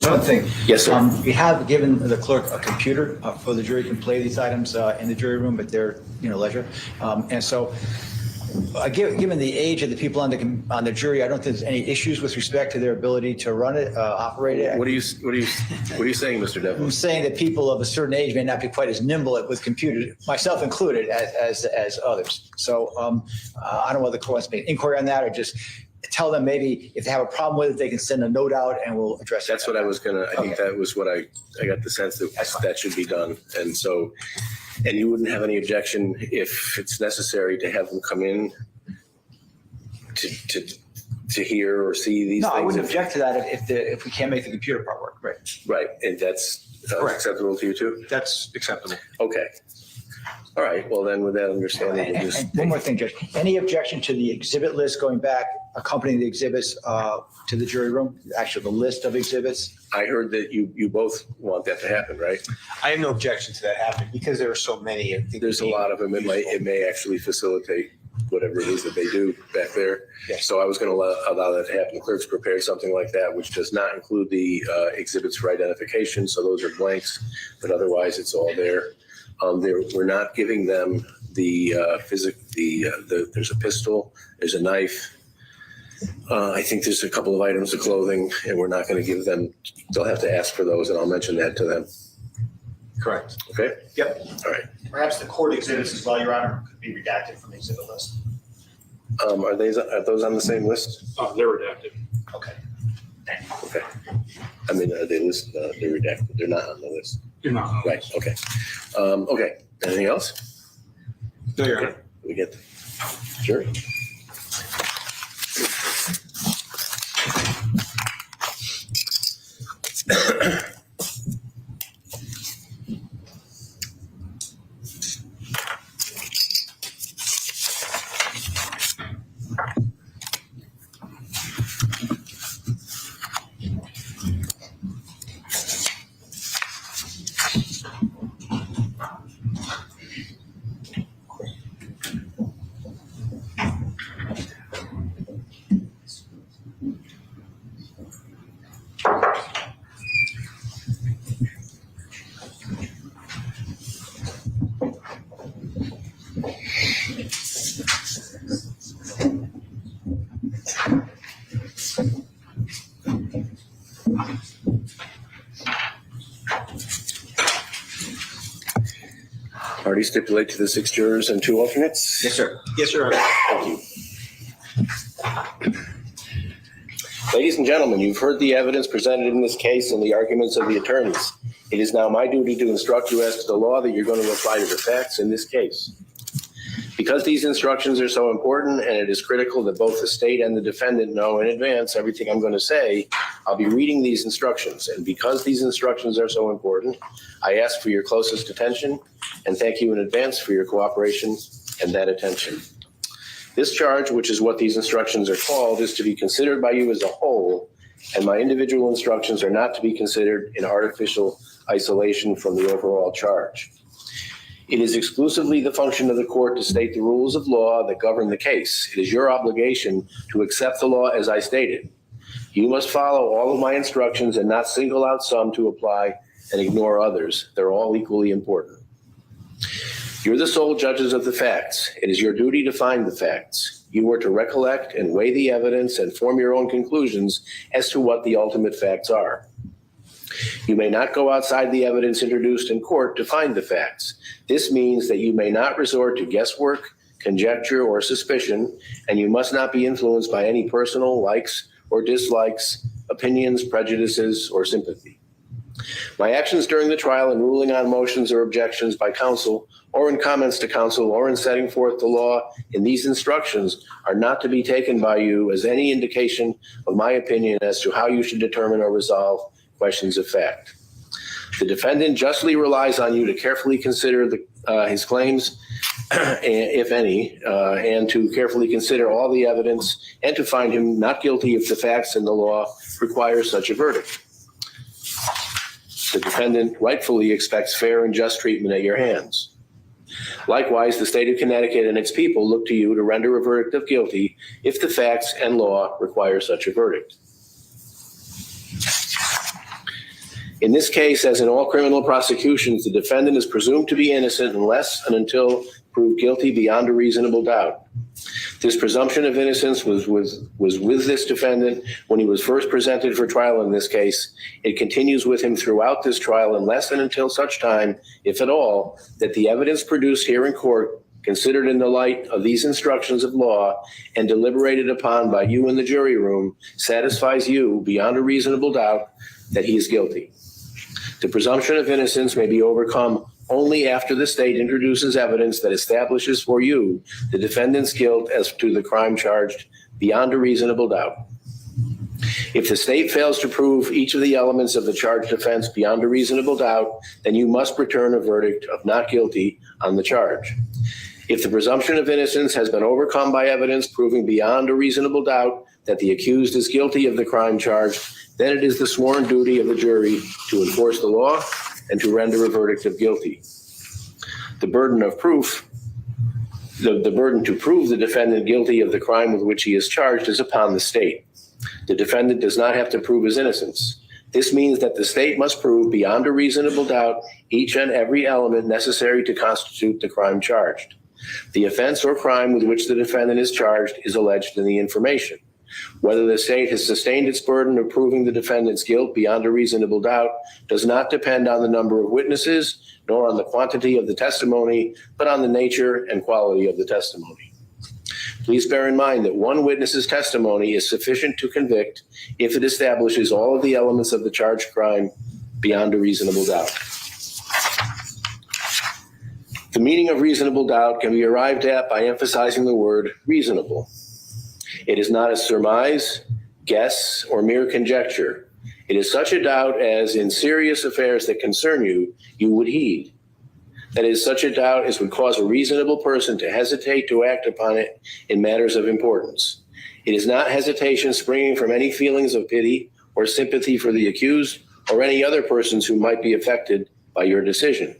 One thing. Yes, sir. We have given the clerk a computer for the jury can play these items in the jury room at their leisure. And so given the age of the people on the jury, I don't think there's any issues with respect to their ability to run it, operate it. What are you saying, Mr. Devlin? I'm saying that people of a certain age may not be quite as nimble with computers, myself included, as others. So I don't know whether the court wants to make an inquiry on that or just tell them maybe if they have a problem with it, they can send a note out and we'll address it. That's what I was gonna. I think that was what I got the sense that should be done. And so, and you wouldn't have any objection if it's necessary to have them come in to hear or see these things? No, I wouldn't object to that if we can't make the computer part work. Right. Right, and that's acceptable to you too? That's acceptable. Okay. All right. Well, then with that understanding, we'll And one more thing, Judge. Any objection to the exhibit list going back, accompanying the exhibits to the jury room? Actually, the list of exhibits? I heard that you both want that to happen, right? I have no objection to that happening because there are so many. There's a lot of them. It may actually facilitate whatever it is that they do back there. Yes. So I was going to allow that to happen. The clerk's prepared something like that, which does not include the exhibits for identification. So those are blanks, but otherwise it's all there. We're not giving them the there's a pistol, there's a knife. I think there's a couple of items of clothing, and we're not going to give them. They'll have to ask for those, and I'll mention that to them. Correct. Okay. Yep. All right. Perhaps the court exhibits as well, Your Honor, could be redacted from the exhibit list. Are those on the same list? They're redacted. Okay. Okay. I mean, are they listed? They're redacted. They're not on the list. You're not. Right. Okay. Okay. Anything else? No, Your Honor. We get. Sure. Party stipulate to the 6 jurors and 2 alternates? Yes, sir. Yes, Your Honor. Thank you. Ladies and gentlemen, you've heard the evidence presented in this case and the arguments of the attorneys. It is now my duty to instruct you as to the law that you're going to apply to the facts in this case. Because these instructions are so important and it is critical that both the state and the defendant know in advance everything I'm going to say, I'll be reading these instructions. And because these instructions are so important, I ask for your closest attention and thank you in advance for your cooperation and that attention. This charge, which is what these instructions are called, is to be considered by you as a whole, and my individual instructions are not to be considered in artificial isolation from the overall charge. It is exclusively the function of the court to state the rules of law that govern the case. It is your obligation to accept the law as I stated. You must follow all of my instructions and not single out some to apply and ignore others. They're all equally important. You're the sole judges of the facts. It is your duty to find the facts. You are to recollect and weigh the evidence and form your own conclusions as to what the ultimate facts are. You may not go outside the evidence introduced in court to find the facts. This means that you may not resort to guesswork, conjecture, or suspicion, and you must not be influenced by any personal likes or dislikes, opinions, prejudices, or sympathy. My actions during the trial in ruling on motions or objections by counsel, or in comments to counsel, or in setting forth the law in these instructions are not to be taken by you as any indication of my opinion as to how you should determine or resolve questions of fact. The defendant justly relies on you to carefully consider his claims, if any, and to carefully consider all the evidence and to find him not guilty if the facts and the law require such a verdict. The defendant rightfully expects fair and just treatment at your hands. Likewise, the state of Connecticut and its people look to you to render a verdict of guilty if the facts and law require such a verdict. In this case, as in all criminal prosecutions, the defendant is presumed to be innocent unless and until proved guilty beyond a reasonable doubt. This presumption of innocence was with this defendant when he was first presented for trial in this case. It continues with him throughout this trial unless and until such time, if at all, that the evidence produced here in court, considered in the light of these instructions of law and deliberated upon by you in the jury room, satisfies you beyond a reasonable doubt that he is guilty. The presumption of innocence may be overcome only after the state introduces evidence that establishes for you the defendant's guilt as to the crime charged beyond a reasonable doubt. If the state fails to prove each of the elements of the charged offense beyond a reasonable doubt, then you must return a verdict of not guilty on the charge. If the presumption of innocence has been overcome by evidence proving beyond a reasonable doubt that the accused is guilty of the crime charged, then it is the sworn duty of the jury to enforce the law and to render a verdict of guilty. The burden of proof, the burden to prove the defendant guilty of the crime with which he is charged is upon the state. The defendant does not have to prove his innocence. This means that the state must prove beyond a reasonable doubt each and every element necessary to constitute the crime charged. The offense or crime with which the defendant is charged is alleged in the information. Whether the state has sustained its burden of proving the defendant's guilt beyond a reasonable doubt does not depend on the number of witnesses, nor on the quantity of the testimony, but on the nature and quality of the testimony. Please bear in mind that one witness's testimony is sufficient to convict if it establishes all of the elements of the charged crime beyond a reasonable doubt. The meaning of reasonable doubt can be arrived at by emphasizing the word reasonable. It is not a surmise, guess, or mere conjecture. It is such a doubt as in serious affairs that concern you, you would heed. That is, such a doubt as would cause a reasonable person to hesitate to act upon it in matters of importance. It is not hesitation springing from any feelings of pity or sympathy for the accused or any other persons who might be affected by your decision.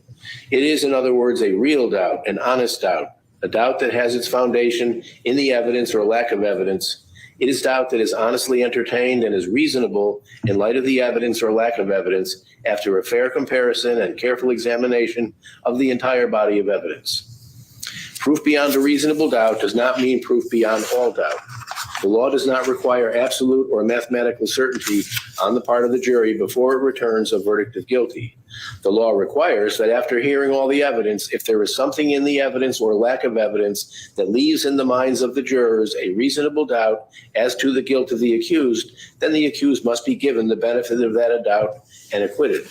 It is, in other words, a real doubt, an honest doubt, a doubt that has its foundation in the evidence or lack of evidence. It is doubt that is honestly entertained and is reasonable in light of the evidence or lack of evidence after a fair comparison and careful examination of the entire body of evidence. Proof beyond a reasonable doubt does not mean proof beyond all doubt. The law does not require absolute or mathematical certainty on the part of the jury before it returns a verdict of guilty. The law requires that after hearing all the evidence, if there is something in the evidence or lack of evidence that leaves in the minds of the jurors a reasonable doubt as to the guilt of the accused, then the accused must be given the benefit of that doubt and acquitted.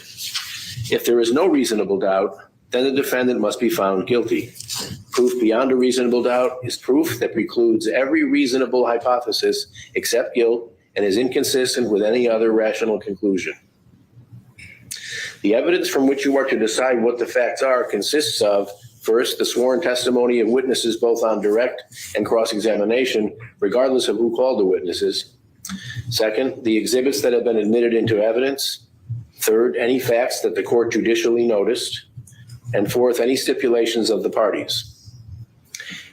If there is no reasonable doubt, then the defendant must be found guilty. Proof beyond a reasonable doubt is proof that precludes every reasonable hypothesis except guilt and is inconsistent with any other rational conclusion. The evidence from which you are to decide what the facts are consists of, first, the sworn testimony of witnesses both on direct and cross-examination, regardless of who called the witnesses. Second, the exhibits that have been admitted into evidence. Third, any facts that the court judicially noticed. And fourth, any stipulations of the parties.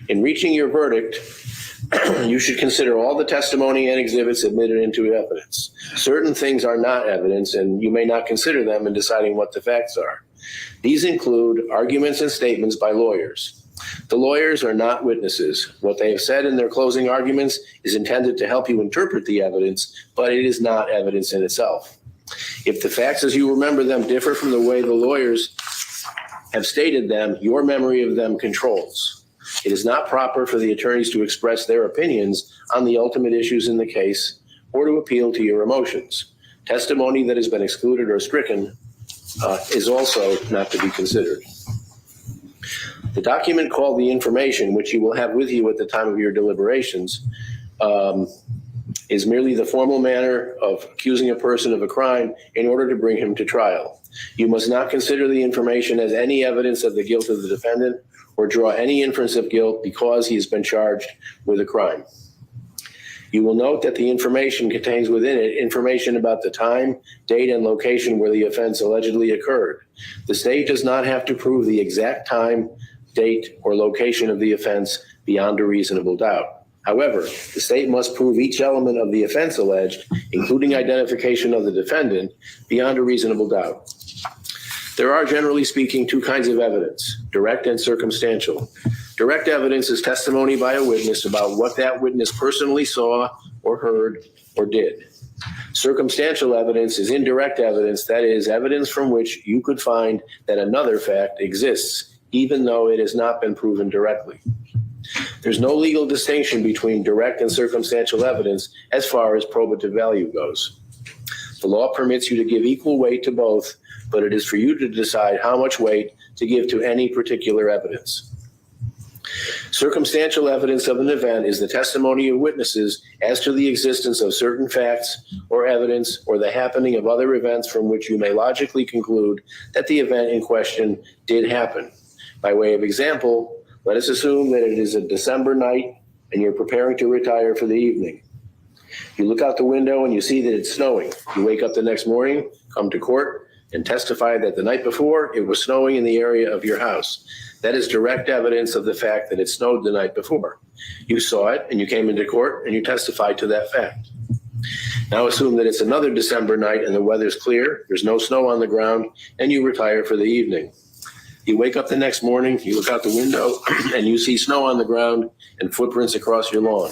In reaching your verdict, you should consider all the testimony and exhibits admitted into evidence. Certain things are not evidence, and you may not consider them in deciding what the facts are. These include arguments and statements by lawyers. The lawyers are not witnesses. What they have said in their closing arguments is intended to help you interpret the evidence, but it is not evidence in itself. If the facts as you remember them differ from the way the lawyers have stated them, your memory of them controls. It is not proper for the attorneys to express their opinions on the ultimate issues in the case or to appeal to your emotions. Testimony that has been excluded or stricken is also not to be considered. The document called the information, which you will have with you at the time of your deliberations, is merely the formal manner of accusing a person of a crime in order to bring him to trial. You must not consider the information as any evidence of the guilt of the defendant or draw any inference of guilt because he has been charged with a crime. You will note that the information contains within it information about the time, date, and location where the offense allegedly occurred. The state does not have to prove the exact time, date, or location of the offense beyond a reasonable doubt. However, the state must prove each element of the offense alleged, including identification of the defendant, beyond a reasonable doubt. There are, generally speaking, two kinds of evidence, direct and circumstantial. Direct evidence is testimony by a witness about what that witness personally saw or heard or did. Circumstantial evidence is indirect evidence, that is, evidence from which you could find that another fact exists, even though it has not been proven directly. There's no legal distinction between direct and circumstantial evidence as far as probative value goes. The law permits you to give equal weight to both, but it is for you to decide how much weight to give to any particular evidence. Circumstantial evidence of an event is the testimony of witnesses as to the existence of certain facts or evidence or the happening of other events from which you may logically conclude that the event in question did happen. By way of example, let us assume that it is a December night and you're preparing to retire for the evening. You look out the window and you see that it's snowing. You wake up the next morning, come to court, and testify that the night before it was snowing in the area of your house. That is direct evidence of the fact that it snowed the night before. You saw it and you came into court and you testified to that fact. Now assume that it's another December night and the weather's clear, there's no snow on the ground, and you retire for the evening. You wake up the next morning, you look out the window, and you see snow on the ground and footprints across your lawn.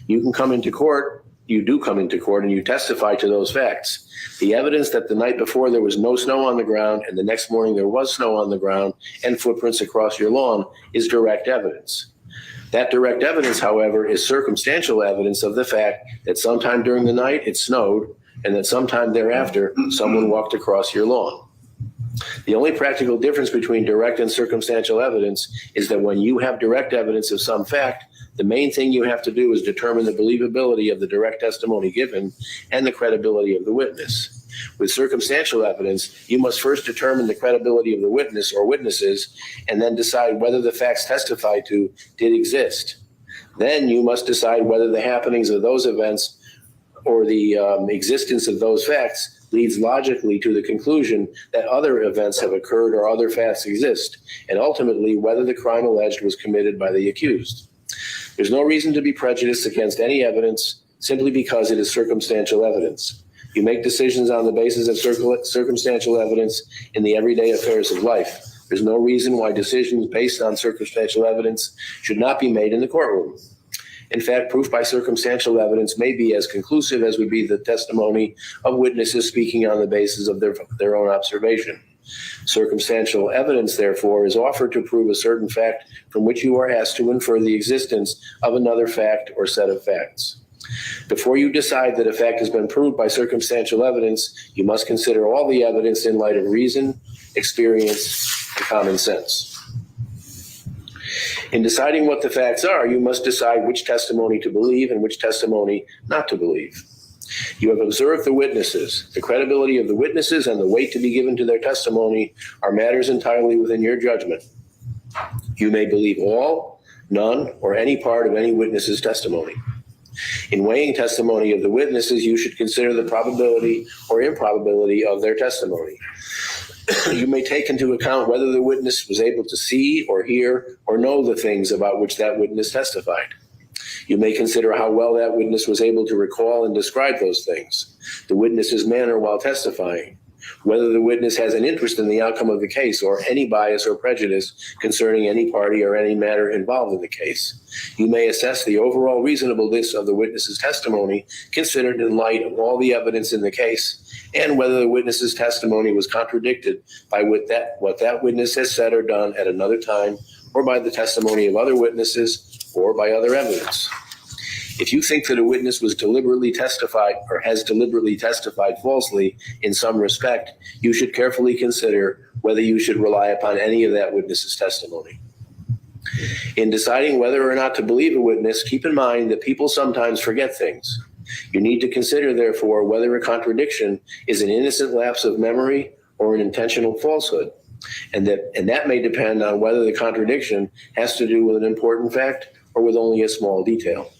You do come into court, and you testify to those facts. The evidence that the night before there was no snow on the ground and the next morning there was snow on the ground and footprints across your lawn is direct evidence. That direct evidence, however, is circumstantial evidence of the fact that sometime during the night it snowed and that sometime thereafter someone walked across your lawn. The only practical difference between direct and circumstantial evidence is that when you have direct evidence of some fact, the main thing you have to do is determine the believability of the direct testimony given and the credibility of the witness. With circumstantial evidence, you must first determine the credibility of the witness or witnesses and then decide whether the facts testified to did exist. Then you must decide whether the happenings of those events or the existence of those facts leads logically to the conclusion that other events have occurred or other facts exist, and ultimately whether the crime alleged was committed by the accused. There's no reason to be prejudiced against any evidence simply because it is circumstantial evidence. You make decisions on the basis of circumstantial evidence in the everyday affairs of life. There's no reason why decisions based on circumstantial evidence should not be made in the courtroom. In fact, proof by circumstantial evidence may be as conclusive as would be the testimony of witnesses speaking on the basis of their own observation. Circumstantial evidence, therefore, is offered to prove a certain fact from which you are asked to infer the existence of another fact or set of facts. Before you decide that a fact has been proved by circumstantial evidence, you must consider all the evidence in light of reason, experience, and common sense. In deciding what the facts are, you must decide which testimony to believe and which testimony not to believe. You have observed the witnesses. The credibility of the witnesses and the weight to be given to their testimony are matters entirely within your judgment. You may believe all, none, or any part of any witness's testimony. In weighing testimony of the witnesses, you should consider the probability or improbability of their testimony. You may take into account whether the witness was able to see or hear or know the things about which that witness testified. You may consider how well that witness was able to recall and describe those things, the witness's manner while testifying, whether the witness has an interest in the outcome of the case or any bias or prejudice concerning any party or any matter involved in the case. You may assess the overall reasonableness of the witness's testimony considered in light of all the evidence in the case and whether the witness's testimony was contradicted by what that witness has said or done at another time or by the testimony of other witnesses or by other evidence. If you think that a witness was deliberately testified or has deliberately testified falsely in some respect, you should carefully consider whether you should rely upon any of that witness's testimony. In deciding whether or not to believe a witness, keep in mind that people sometimes forget things. You need to consider, therefore, whether a contradiction is an innocent lapse of memory or an intentional falsehood, and that may depend on whether the contradiction has to do with an important fact or with only a small detail.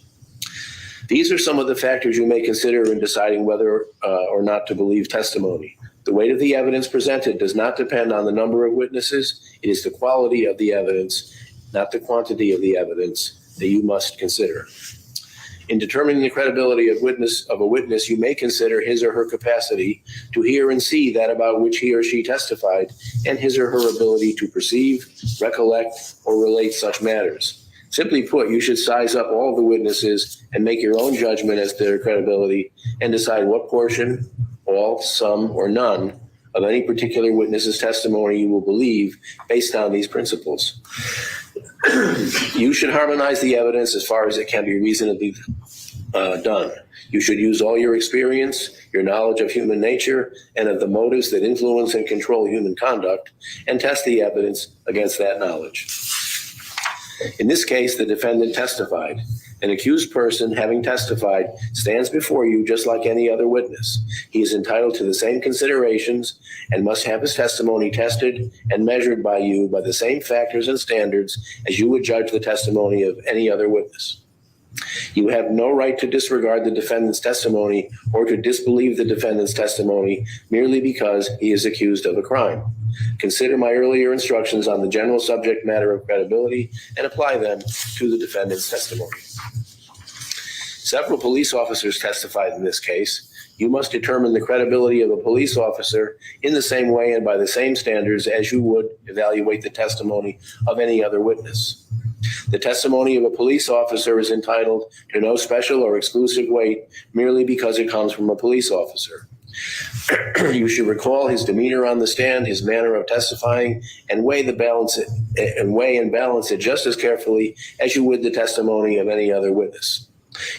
These are some of the factors you may consider in deciding whether or not to believe testimony. The weight of the evidence presented does not depend on the number of witnesses. It is the quality of the evidence, not the quantity of the evidence, that you must consider. In determining the credibility of a witness, you may consider his or her capacity to hear and see that about which he or she testified, and his or her ability to perceive, recollect, or relate such matters. Simply put, you should size up all the witnesses and make your own judgment as to their credibility and decide what portion, all, some, or none of any particular witness's testimony you will believe based on these principles. You should harmonize the evidence as far as it can be reasonably done. You should use all your experience, your knowledge of human nature, and of the motives that influence and control human conduct, and test the evidence against that knowledge. In this case, the defendant testified. An accused person, having testified, stands before you just like any other witness. He is entitled to the same considerations and must have his testimony tested and measured by you by the same factors and standards as you would judge the testimony of any other witness. You have no right to disregard the defendant's testimony or to disbelieve the defendant's testimony merely because he is accused of a crime. Consider my earlier instructions on the general subject matter of credibility and apply them to the defendant's testimony. Several police officers testified in this case. You must determine the credibility of a police officer in the same way and by the same standards as you would evaluate the testimony of any other witness. The testimony of a police officer is entitled to no special or exclusive weight merely because it comes from a police officer. You should recall his demeanor on the stand, his manner of testifying, and weigh and balance it just as carefully as you would the testimony of any other witness.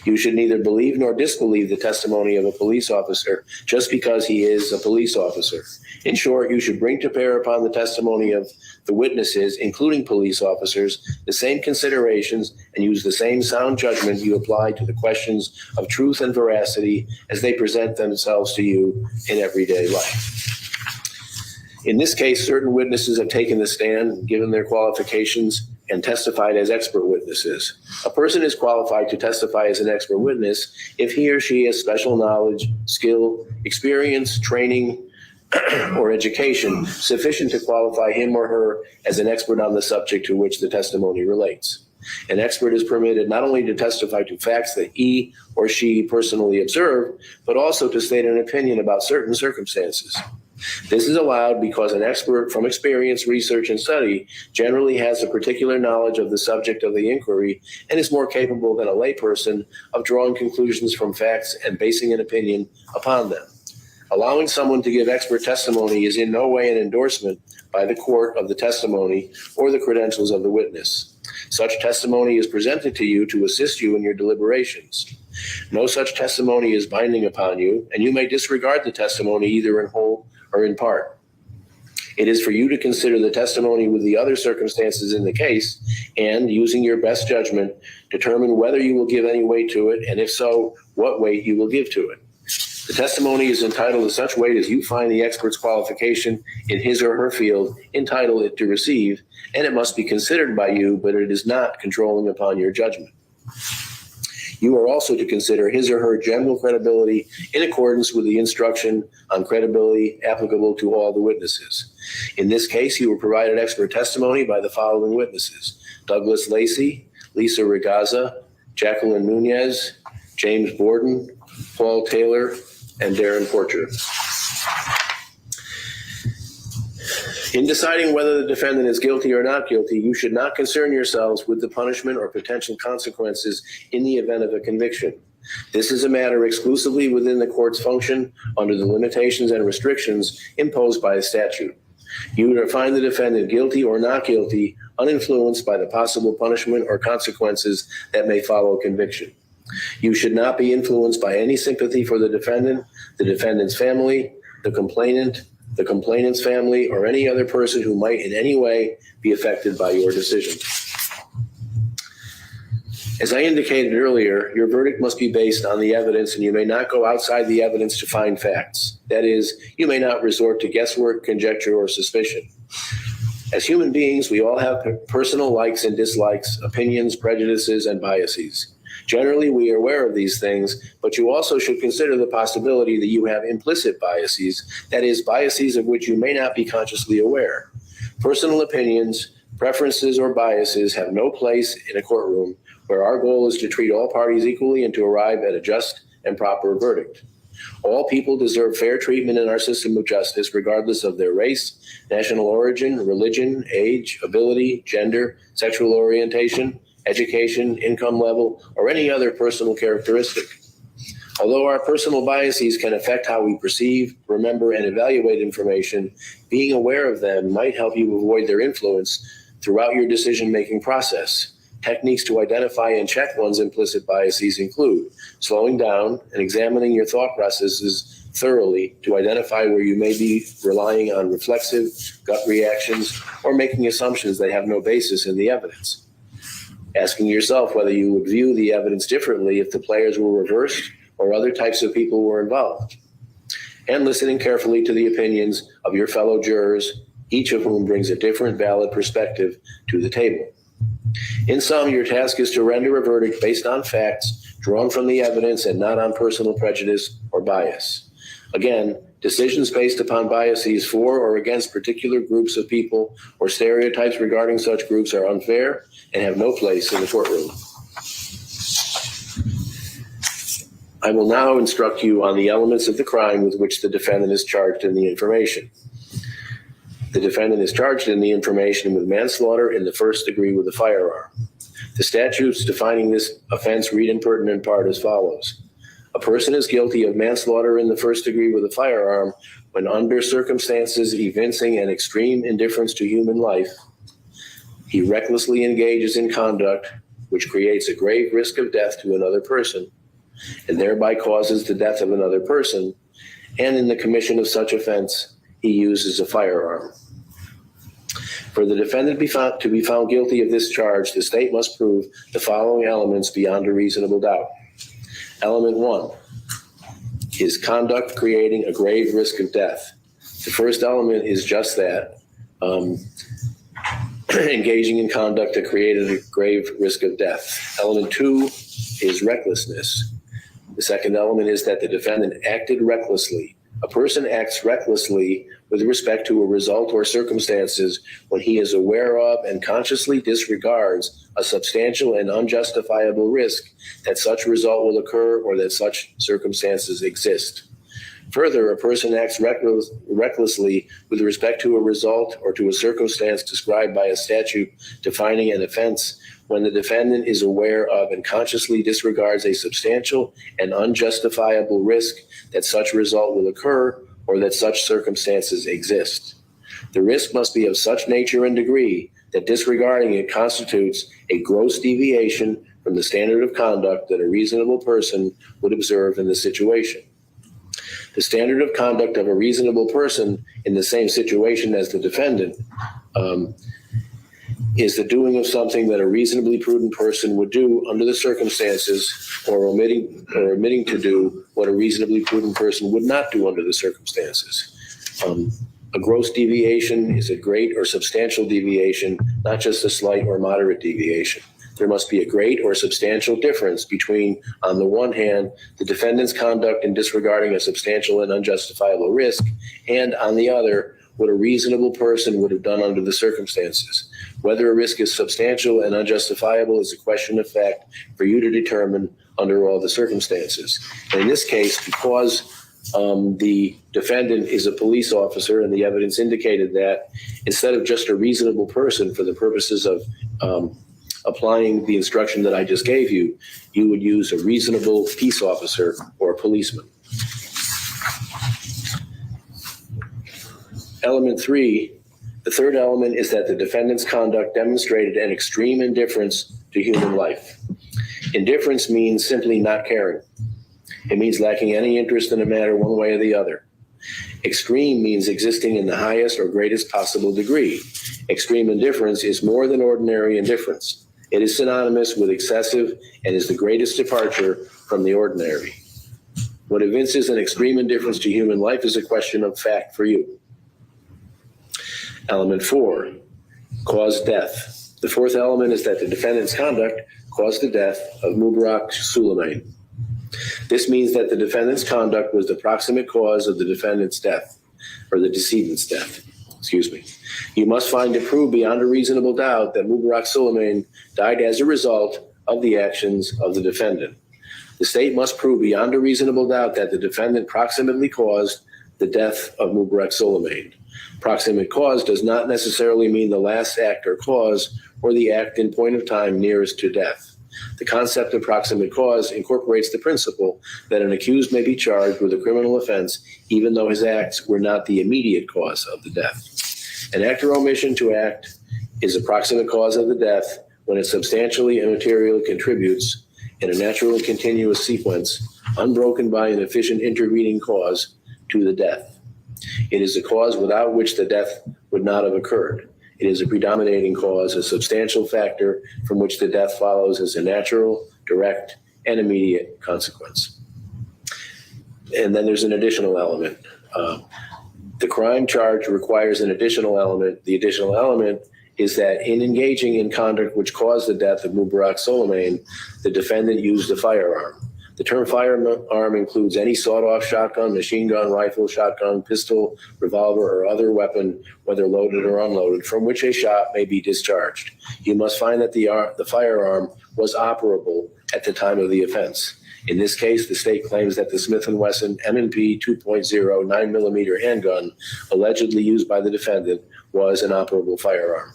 You should neither believe nor disbelieve the testimony of a police officer just because he is a police officer. In short, you should bring to bear upon the testimony of the witnesses, including police officers, the same considerations and use the same sound judgment you apply to the questions of truth and veracity as they present themselves to you in everyday life. In this case, certain witnesses have taken the stand, given their qualifications, and testified as expert witnesses. A person is qualified to testify as an expert witness if he or she has special knowledge, skill, experience, training, or education sufficient to qualify him or her as an expert on the subject to which the testimony relates. An expert is permitted not only to testify to facts that he or she personally observed, but also to state an opinion about certain circumstances. This is allowed because an expert from experience, research, and study generally has a particular knowledge of the subject of the inquiry and is more capable than a layperson of drawing conclusions from facts and basing an opinion upon them. Allowing someone to give expert testimony is in no way an endorsement by the court of the testimony or the credentials of the witness. Such testimony is presented to you to assist you in your deliberations. No such testimony is binding upon you, and you may disregard the testimony either in whole or in part. It is for you to consider the testimony with the other circumstances in the case and, using your best judgment, determine whether you will give any weight to it, and if so, what weight you will give to it. The testimony is entitled to such weight as you find the expert's qualification in his or her field entitle it to receive, and it must be considered by you, but it is not controlling upon your judgment. You are also to consider his or her general credibility in accordance with the instruction on credibility applicable to all the witnesses. In this case, you were provided expert testimony by the following witnesses: Douglas Lacey, Lisa Regazza, Jacqueline Nunez, James Borden, Paul Taylor, and Darren Porcher. In deciding whether the defendant is guilty or not guilty, you should not concern yourselves with the punishment or potential consequences in the event of a conviction. This is a matter exclusively within the court's function under the limitations and restrictions imposed by the statute. You are to find the defendant guilty or not guilty, uninfluenced by the possible punishment or consequences that may follow conviction. You should not be influenced by any sympathy for the defendant's family, the complainant, the complainant's family, or any other person who might in any way be affected by your decision. As I indicated earlier, your verdict must be based on the evidence, and you may not go outside the evidence to find facts. That is, you may not resort to guesswork, conjecture, or suspicion. As human beings, we all have personal likes and dislikes, opinions, prejudices, and biases. Generally, we are aware of these things, but you also should consider the possibility that you have implicit biases, that is, biases of which you may not be consciously aware. Personal opinions, preferences, or biases have no place in a courtroom where our goal is to treat all parties equally and to arrive at a just and proper verdict. All people deserve fair treatment in our system of justice, regardless of their race, national origin, religion, age, ability, gender, sexual orientation, education, income level, or any other personal characteristic. Although our personal biases can affect how we perceive, remember, and evaluate information, being aware of them might help you avoid their influence throughout your decision-making process. Techniques to identify and check one's implicit biases include slowing down and examining your thought processes thoroughly to identify where you may be relying on reflexive gut reactions or making assumptions that have no basis in the evidence. Asking yourself whether you would view the evidence differently if the players were reversed or other types of people were involved. And listening carefully to the opinions of your fellow jurors, each of whom brings a different valid perspective to the table. In sum, your task is to render a verdict based on facts drawn from the evidence and not on personal prejudice or bias. Again, decisions based upon biases for or against particular groups of people or stereotypes regarding such groups are unfair and have no place in the courtroom. I will now instruct you on the elements of the crime with which the defendant is charged in the information. The defendant is charged in the information with manslaughter in the first degree with a firearm. The statutes defining this offense read in pertinent part as follows. A person is guilty of manslaughter in the first degree with a firearm when under circumstances evincing an extreme indifference to human life, he recklessly engages in conduct which creates a grave risk of death to another person and thereby causes the death of another person, and in the commission of such offense, he uses a firearm. For the defendant to be found guilty of this charge, the state must prove the following elements beyond a reasonable doubt. Element 1, his conduct creating a grave risk of death. The first element is just that, engaging in conduct that created a grave risk of death. Element 2 is recklessness. The second element is that the defendant acted recklessly. A person acts recklessly with respect to a result or circumstances when he is aware of and consciously disregards a substantial and unjustifiable risk that such result will occur or that such circumstances exist. Further, a person acts recklessly with respect to a result or to a circumstance described by a statute defining an offense when the defendant is aware of and consciously disregards a substantial and unjustifiable risk that such result will occur or that such circumstances exist. The risk must be of such nature and degree that disregarding it constitutes a gross deviation from the standard of conduct that a reasonable person would observe in the situation. The standard of conduct of a reasonable person in the same situation as the defendant is the doing of something that a reasonably prudent person would do under the circumstances, or omitting to do what a reasonably prudent person would not do under the circumstances. A gross deviation is a great or substantial deviation, not just a slight or moderate deviation. There must be a great or substantial difference between, on the one hand, the defendant's conduct in disregarding a substantial and unjustifiable risk, and on the other, what a reasonable person would have done under the circumstances. Whether a risk is substantial and unjustifiable is a question of fact for you to determine under all the circumstances. And in this case, because the defendant is a police officer and the evidence indicated that, instead of just a reasonable person for the purposes of applying the instruction that I just gave you, you would use a reasonable peace officer or a policeman. Element 3, the third element is that the defendant's conduct demonstrated an extreme indifference to human life. Indifference means simply not caring. It means lacking any interest in a matter one way or the other. Extreme means existing in the highest or greatest possible degree. Extreme indifference is more than ordinary indifference. It is synonymous with excessive and is the greatest departure from the ordinary. What evinces an extreme indifference to human life is a question of fact for you. Element 4, caused death. The fourth element is that the defendant's conduct caused the death of Mubarak Suleiman. This means that the defendant's conduct was the proximate cause of the defendant's death, or the decedent's death. You must find it proved beyond a reasonable doubt that Mubarak Suleiman died as a result of the actions of the defendant. The state must prove beyond a reasonable doubt that the defendant proximately caused the death of Mubarak Suleiman. Proximate cause does not necessarily mean the last act or cause or the act in point of time nearest to death. The concept of proximate cause incorporates the principle that an accused may be charged with a criminal offense even though his acts were not the immediate cause of the death. An act or omission to act is a proximate cause of the death when it substantially and materially contributes in a natural and continuous sequence, unbroken by an efficient intervening cause, to the death. It is a cause without which the death would not have occurred. It is a predominating cause, a substantial factor from which the death follows as a natural, direct, and immediate consequence. And then there's an additional element. The crime charge requires an additional element. The additional element is that in engaging in conduct which caused the death of Mubarak Suleiman, the defendant used a firearm. The term firearm includes any sawed-off shotgun, machine gun, rifle, shotgun, pistol, revolver, or other weapon, whether loaded or unloaded, from which a shot may be discharged. You must find that the firearm was operable at the time of the offense. In this case, the state claims that the Smith & Wesson M&P 2.0 9mm handgun allegedly used by the defendant was an operable firearm.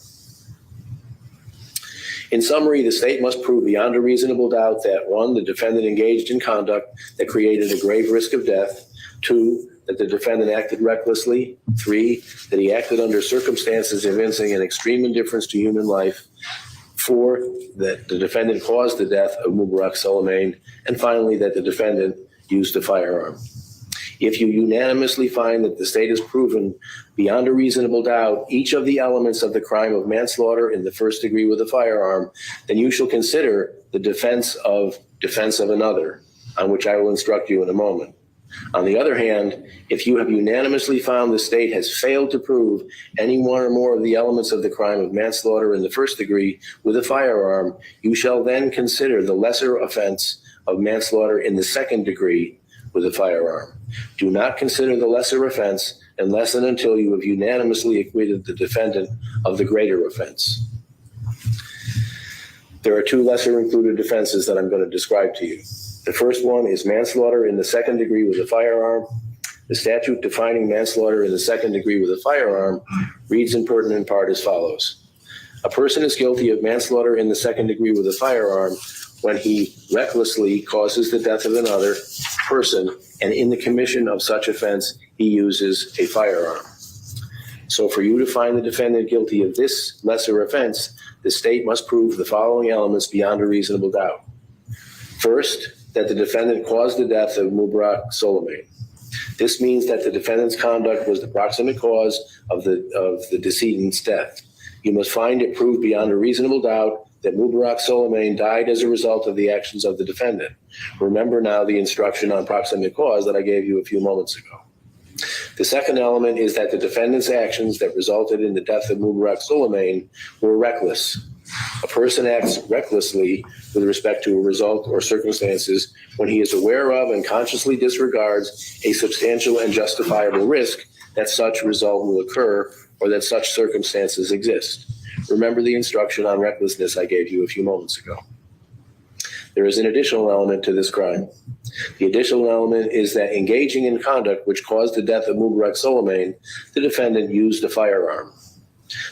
In summary, the state must prove beyond a reasonable doubt that 1, the defendant engaged in conduct that created a grave risk of death, 2, that the defendant acted recklessly, 3, that he acted under circumstances evincing an extreme indifference to human life, 4, that the defendant caused the death of Mubarak Suleiman, and finally, that the defendant used a firearm. If you unanimously find that the state has proven beyond a reasonable doubt each of the elements of the crime of manslaughter in the first degree with a firearm, then you shall consider the defense of another, on which I will instruct you in a moment. On the other hand, if you have unanimously found the state has failed to prove any one or more of the elements of the crime of manslaughter in the first degree with a firearm, you shall then consider the lesser offense of manslaughter in the second degree with a firearm. Do not consider the lesser offense unless and until you have unanimously acquitted the defendant of the greater offense. There are 2 lesser included offenses that I'm going to describe to you. The first one is manslaughter in the second degree with a firearm. The statute defining manslaughter in the second degree with a firearm reads in pertinent part as follows. A person is guilty of manslaughter in the second degree with a firearm when he recklessly causes the death of another person, and in the commission of such offense, he uses a firearm. So for you to find the defendant guilty of this lesser offense, the state must prove the following elements beyond a reasonable doubt. First, that the defendant caused the death of Mubarak Suleiman. This means that the defendant's conduct was the proximate cause of the decedent's death. You must find it proved beyond a reasonable doubt that Mubarak Suleiman died as a result of the actions of the defendant. Remember now the instruction on proximate cause that I gave you a few moments ago. The second element is that the defendant's actions that resulted in the death of Mubarak Suleiman were reckless. A person acts recklessly with respect to a result or circumstances when he is aware of and consciously disregards a substantial and justifiable risk that such result will occur or that such circumstances exist. Remember the instruction on recklessness I gave you a few moments ago. There is an additional element to this crime. The additional element is that engaging in conduct which caused the death of Mubarak Suleiman, the defendant used a firearm.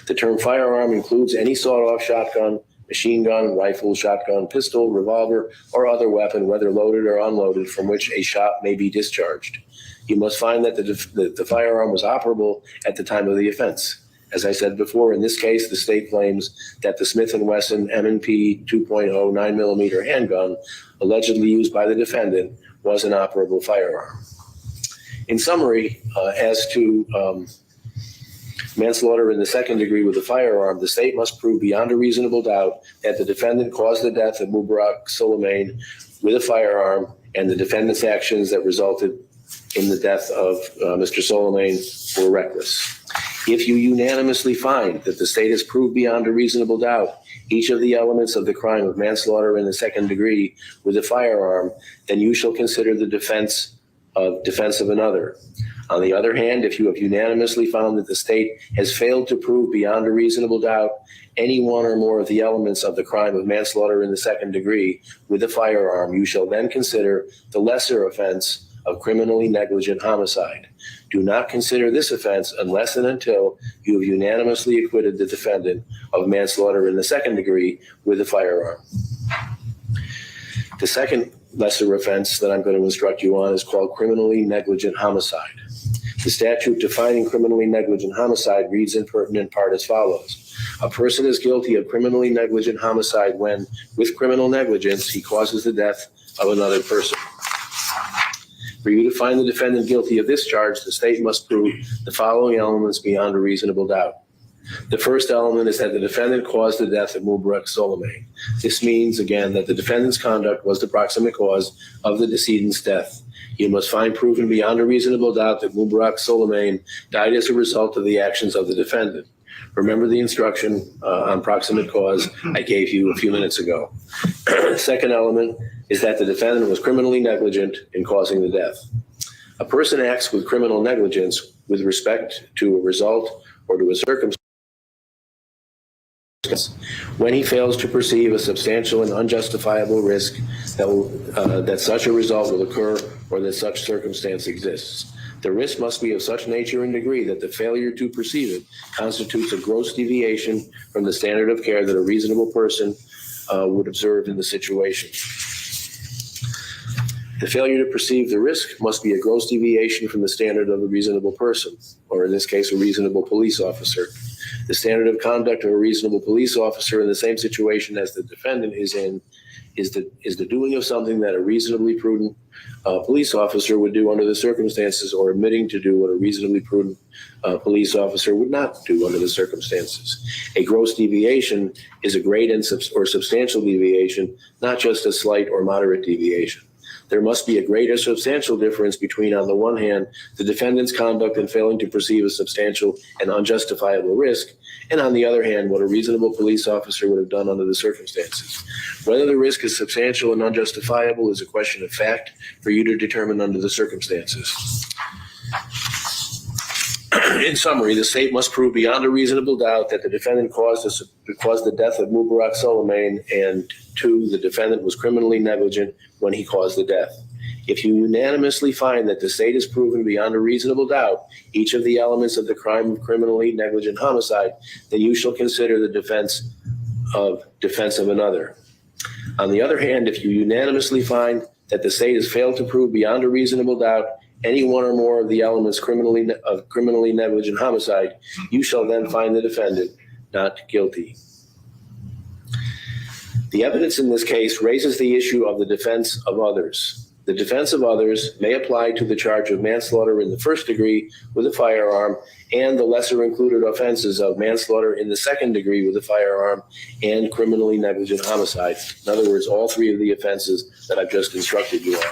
The term firearm includes any sawed-off shotgun, machine gun, rifle, shotgun, pistol, revolver, or other weapon, whether loaded or unloaded, from which a shot may be discharged. You must find that the firearm was operable at the time of the offense. As I said before, in this case, the state claims that the Smith & Wesson M&P 2.0 9mm handgun allegedly used by the defendant was an operable firearm. In summary, as to manslaughter in the second degree with a firearm, the state must prove beyond a reasonable doubt that the defendant caused the death of Mubarak Suleiman with a firearm, and the defendant's actions that resulted in the death of Mr. Suleiman were reckless. If you unanimously find that the state has proved beyond a reasonable doubt each of the elements of the crime of manslaughter in the second degree with a firearm, then you shall consider the defense of another. On the other hand, if you have unanimously found that the state has failed to prove beyond a reasonable doubt any one or more of the elements of the crime of manslaughter in the second degree with a firearm, you shall then consider the lesser offense of criminally negligent homicide. Do not consider this offense unless and until you have unanimously acquitted the defendant of manslaughter in the second degree with a firearm. The second lesser offense that I'm going to instruct you on is called criminally negligent homicide. The statute defining criminally negligent homicide reads in pertinent part as follows. A person is guilty of criminally negligent homicide when, with criminal negligence, he causes the death of another person. For you to find the defendant guilty of this charge, the state must prove the following elements beyond a reasonable doubt. The first element is that the defendant caused the death of Mubarak Soleimani. This means, again, that the defendant's conduct was the proximate cause of the decedent's death. You must find proven beyond a reasonable doubt that Mubarak Soleimani died as a result of the actions of the defendant. Remember the instruction on proximate cause I gave you a few minutes ago. The second element is that the defendant was criminally negligent in causing the death. A person acts with criminal negligence with respect to a result or to a circumstance when he fails to perceive a substantial and unjustifiable risk that such a result will occur or that such circumstance exists. The risk must be of such nature and degree that the failure to perceive it constitutes a gross deviation from the standard of care that a reasonable person would observe in the situation. The failure to perceive the risk must be a gross deviation from the standard of a reasonable person, or in this case, a reasonable police officer. The standard of conduct of a reasonable police officer in the same situation as the defendant is in is the doing of something that a reasonably prudent police officer would do under the circumstances, or admitting to do what a reasonably prudent police officer would not do under the circumstances. A gross deviation is a great or substantial deviation, not just a slight or moderate deviation. There must be a great or substantial difference between, on the one hand, the defendant's conduct in failing to perceive a substantial and unjustifiable risk, and on the other hand, what a reasonable police officer would have done under the circumstances. Whether the risk is substantial and unjustifiable is a question of fact for you to determine under the circumstances. In summary, the state must prove beyond a reasonable doubt that the defendant caused the death of Mubarak Soleimani, and 2, the defendant was criminally negligent when he caused the death. If you unanimously find that the state has proven beyond a reasonable doubt each of the elements of the crime of criminally negligent homicide, then you shall consider the defense of another. On the other hand, if you unanimously find that the state has failed to prove beyond a reasonable doubt any one or more of the elements of criminally negligent homicide, you shall then find the defendant not guilty. The evidence in this case raises the issue of the defense of others. The defense of others may apply to the charge of manslaughter in the first degree with a firearm and the lesser included offenses of manslaughter in the second degree with a firearm and criminally negligent homicide. In other words, all 3 of the offenses that I've just instructed you on.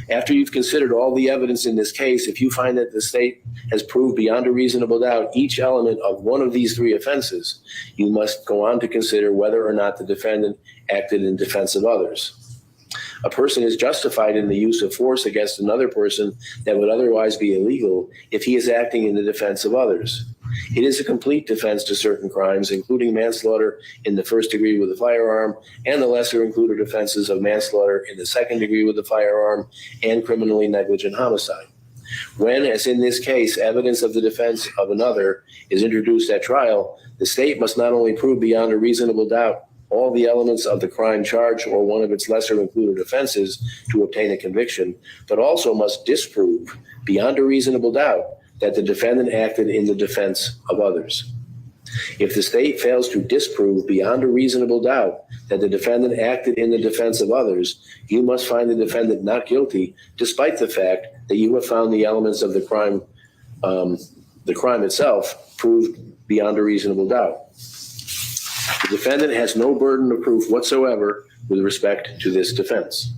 After you've considered all the evidence in this case, if you find that the state has proved beyond a reasonable doubt each element of one of these 3 offenses, you must go on to consider whether or not the defendant acted in defense of others. A person is justified in the use of force against another person that would otherwise be illegal if he is acting in the defense of others. It is a complete defense to certain crimes, including manslaughter in the first degree with a firearm and the lesser included offenses of manslaughter in the second degree with a firearm and criminally negligent homicide. When, as in this case, evidence of the defense of another is introduced at trial, the state must not only prove beyond a reasonable doubt all the elements of the crime charged or one of its lesser included offenses to obtain a conviction, but also must disprove beyond a reasonable doubt that the defendant acted in the defense of others. If the state fails to disprove beyond a reasonable doubt that the defendant acted in the defense of others, you must find the defendant not guilty, despite the fact that you have found the elements of the crime itself proved beyond a reasonable doubt. The defendant has no burden of proof whatsoever with respect to this defense.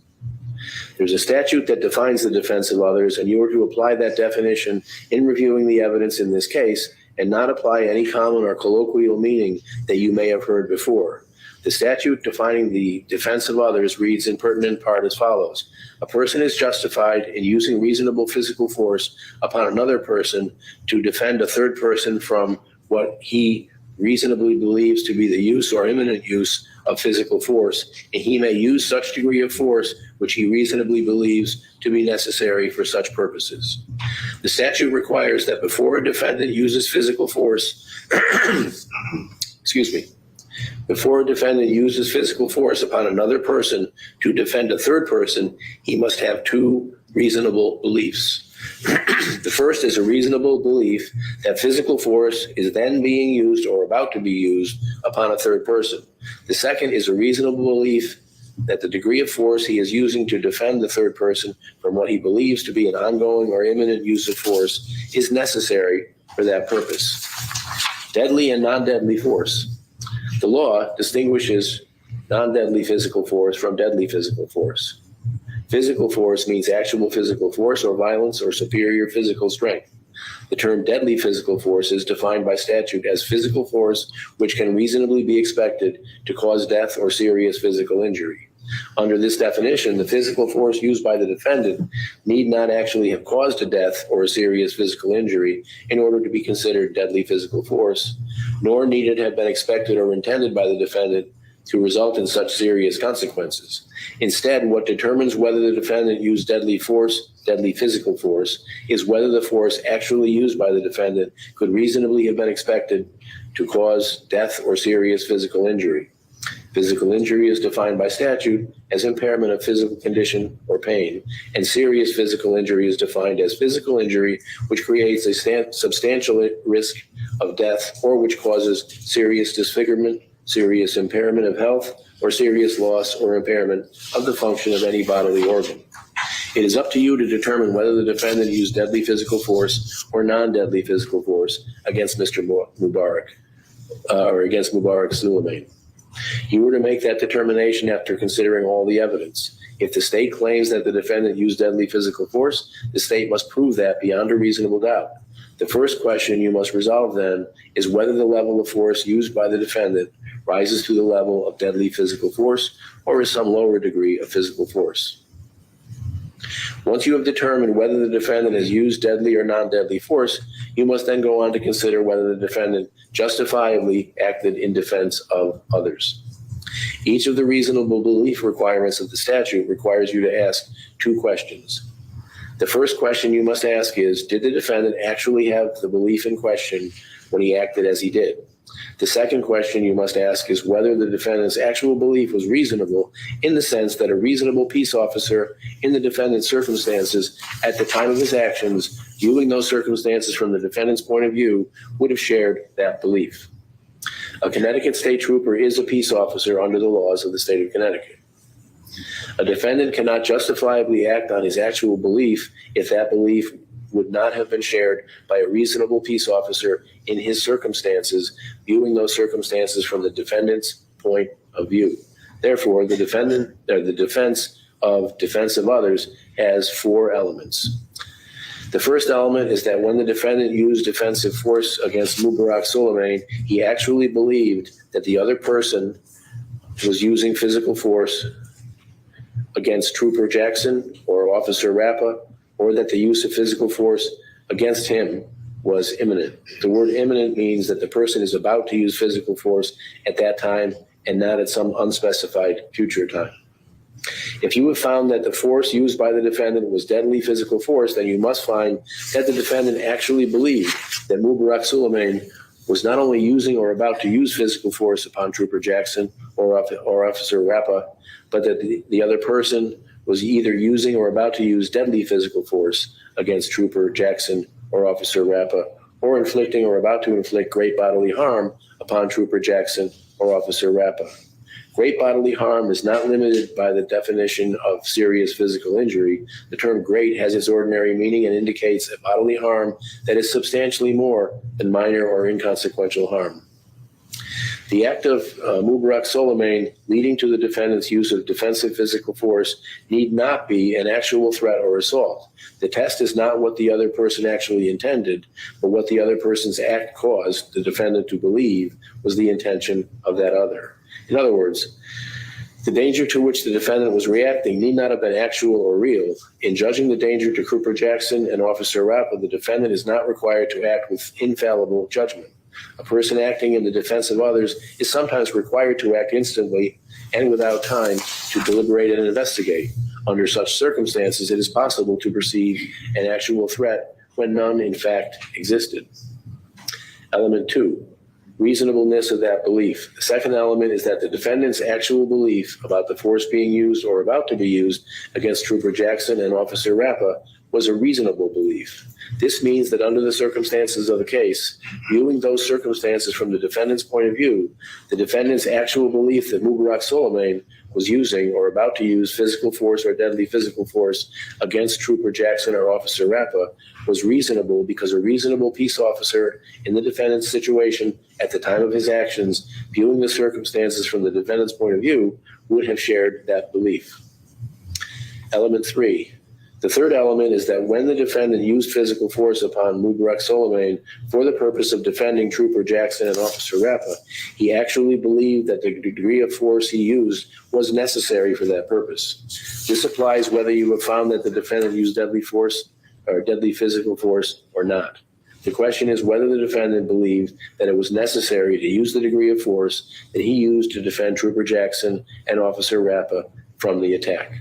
There's a statute that defines the defense of others, and you are to apply that definition in reviewing the evidence in this case and not apply any common or colloquial meaning that you may have heard before. The statute defining the defense of others reads in pertinent part as follows. A person is justified in using reasonable physical force upon another person to defend a third person from what he reasonably believes to be the use or imminent use of physical force, and he may use such degree of force which he reasonably believes to be necessary for such purposes. The statute requires that before a defendant uses physical force, before a defendant uses physical force upon another person to defend a third person, he must have two reasonable beliefs. The first is a reasonable belief that physical force is then being used or about to be used upon a third person. The second is a reasonable belief that the degree of force he is using to defend the third person from what he believes to be an ongoing or imminent use of force is necessary for that purpose. Deadly and non-deadly force. The law distinguishes non-deadly physical force from deadly physical force. Physical force means actual physical force or violence or superior physical strength. The term deadly physical force is defined by statute as physical force which can reasonably be expected to cause death or serious physical injury. Under this definition, the physical force used by the defendant need not actually have caused a death or a serious physical injury in order to be considered deadly physical force, nor need it have been expected or intended by the defendant to result in such serious consequences. Instead, what determines whether the defendant used deadly physical force, is whether the force actually used by the defendant could reasonably have been expected to cause death or serious physical injury. Physical injury is defined by statute as impairment of physical condition or pain, and serious physical injury is defined as physical injury which creates a substantial risk of death or which causes serious disfigurement, serious impairment of health, or serious loss or impairment of the function of any bodily organ. It is up to you to determine whether the defendant used deadly physical force or non-deadly physical force against Mr. Mubarak, or against Mubarak Suleiman. You were to make that determination after considering all the evidence. If the state claims that the defendant used deadly physical force, the state must prove that beyond a reasonable doubt. The first question you must resolve then is whether the level of force used by the defendant rises to the level of deadly physical force or is some lower degree of physical force. Once you have determined whether the defendant has used deadly or non-deadly force, you must then go on to consider whether the defendant justifiably acted in defense of others. Each of the reasonable belief requirements of the statute requires you to ask two questions. The first question you must ask is, did the defendant actually have the belief in question when he acted as he did? The second question you must ask is whether the defendant's actual belief was reasonable in the sense that a reasonable peace officer in the defendant's circumstances at the time of his actions, viewing those circumstances from the defendant's point of view, would have shared that belief. A Connecticut state trooper is a peace officer under the laws of the state of Connecticut. A defendant cannot justifiably act on his actual belief if that belief would not have been shared by a reasonable peace officer in his circumstances, viewing those circumstances from the defendant's point of view. Therefore, the defense of others has four elements. The first element is that when the defendant used defensive force against Mubarak Suleiman, he actually believed that the other person was using physical force against Trooper Jackson or Officer Rappa, or that the use of physical force against him was imminent. The word imminent means that the person is about to use physical force at that time and not at some unspecified future time. If you have found that the force used by the defendant was deadly physical force, then you must find that the defendant actually believed that Mubarak Suleiman was not only using or about to use physical force upon Trooper Jackson or Officer Rappa, but that the other person was either using or about to use deadly physical force against Trooper Jackson or Officer Rappa, or inflicting or about to inflict great bodily harm upon Trooper Jackson or Officer Rappa. Great bodily harm is not limited by the definition of serious physical injury. The term great has its ordinary meaning and indicates a bodily harm that is substantially more than minor or inconsequential harm. The act of Mubarak Suleiman leading to the defendant's use of defensive physical force need not be an actual threat or assault. The test is not what the other person actually intended, but what the other person's act caused the defendant to believe was the intention of that other. In other words, the danger to which the defendant was reacting need not have been actual or real. In judging the danger to Cooper Jackson and Officer Rappa, the defendant is not required to act with infallible judgment. A person acting in the defense of others is sometimes required to act instantly and without time to deliberate and investigate. Under such circumstances, it is possible to perceive an actual threat when none, in fact, existed. Element 2. Reasonableness of that belief. The second element is that the defendant's actual belief about the force being used or about to be used against Trooper Jackson and Officer Rappa was a reasonable belief. This means that under the circumstances of the case, viewing those circumstances from the defendant's point of view, the defendant's actual belief that Mubarak Soleimani was using or about to use physical force or deadly physical force against Trooper Jackson or Officer Rappa was reasonable because a reasonable peace officer in the defendant's situation at the time of his actions, viewing the circumstances from the defendant's point of view, would have shared that belief. Element 3. The third element is that when the defendant used physical force upon Mubarak Soleimani for the purpose of defending Trooper Jackson and Officer Rappa, he actually believed that the degree of force he used was necessary for that purpose. This applies whether you have found that the defendant used deadly force or deadly physical force or not. The question is whether the defendant believed that it was necessary to use the degree of force that he used to defend Trooper Jackson and Officer Rappa from the attack.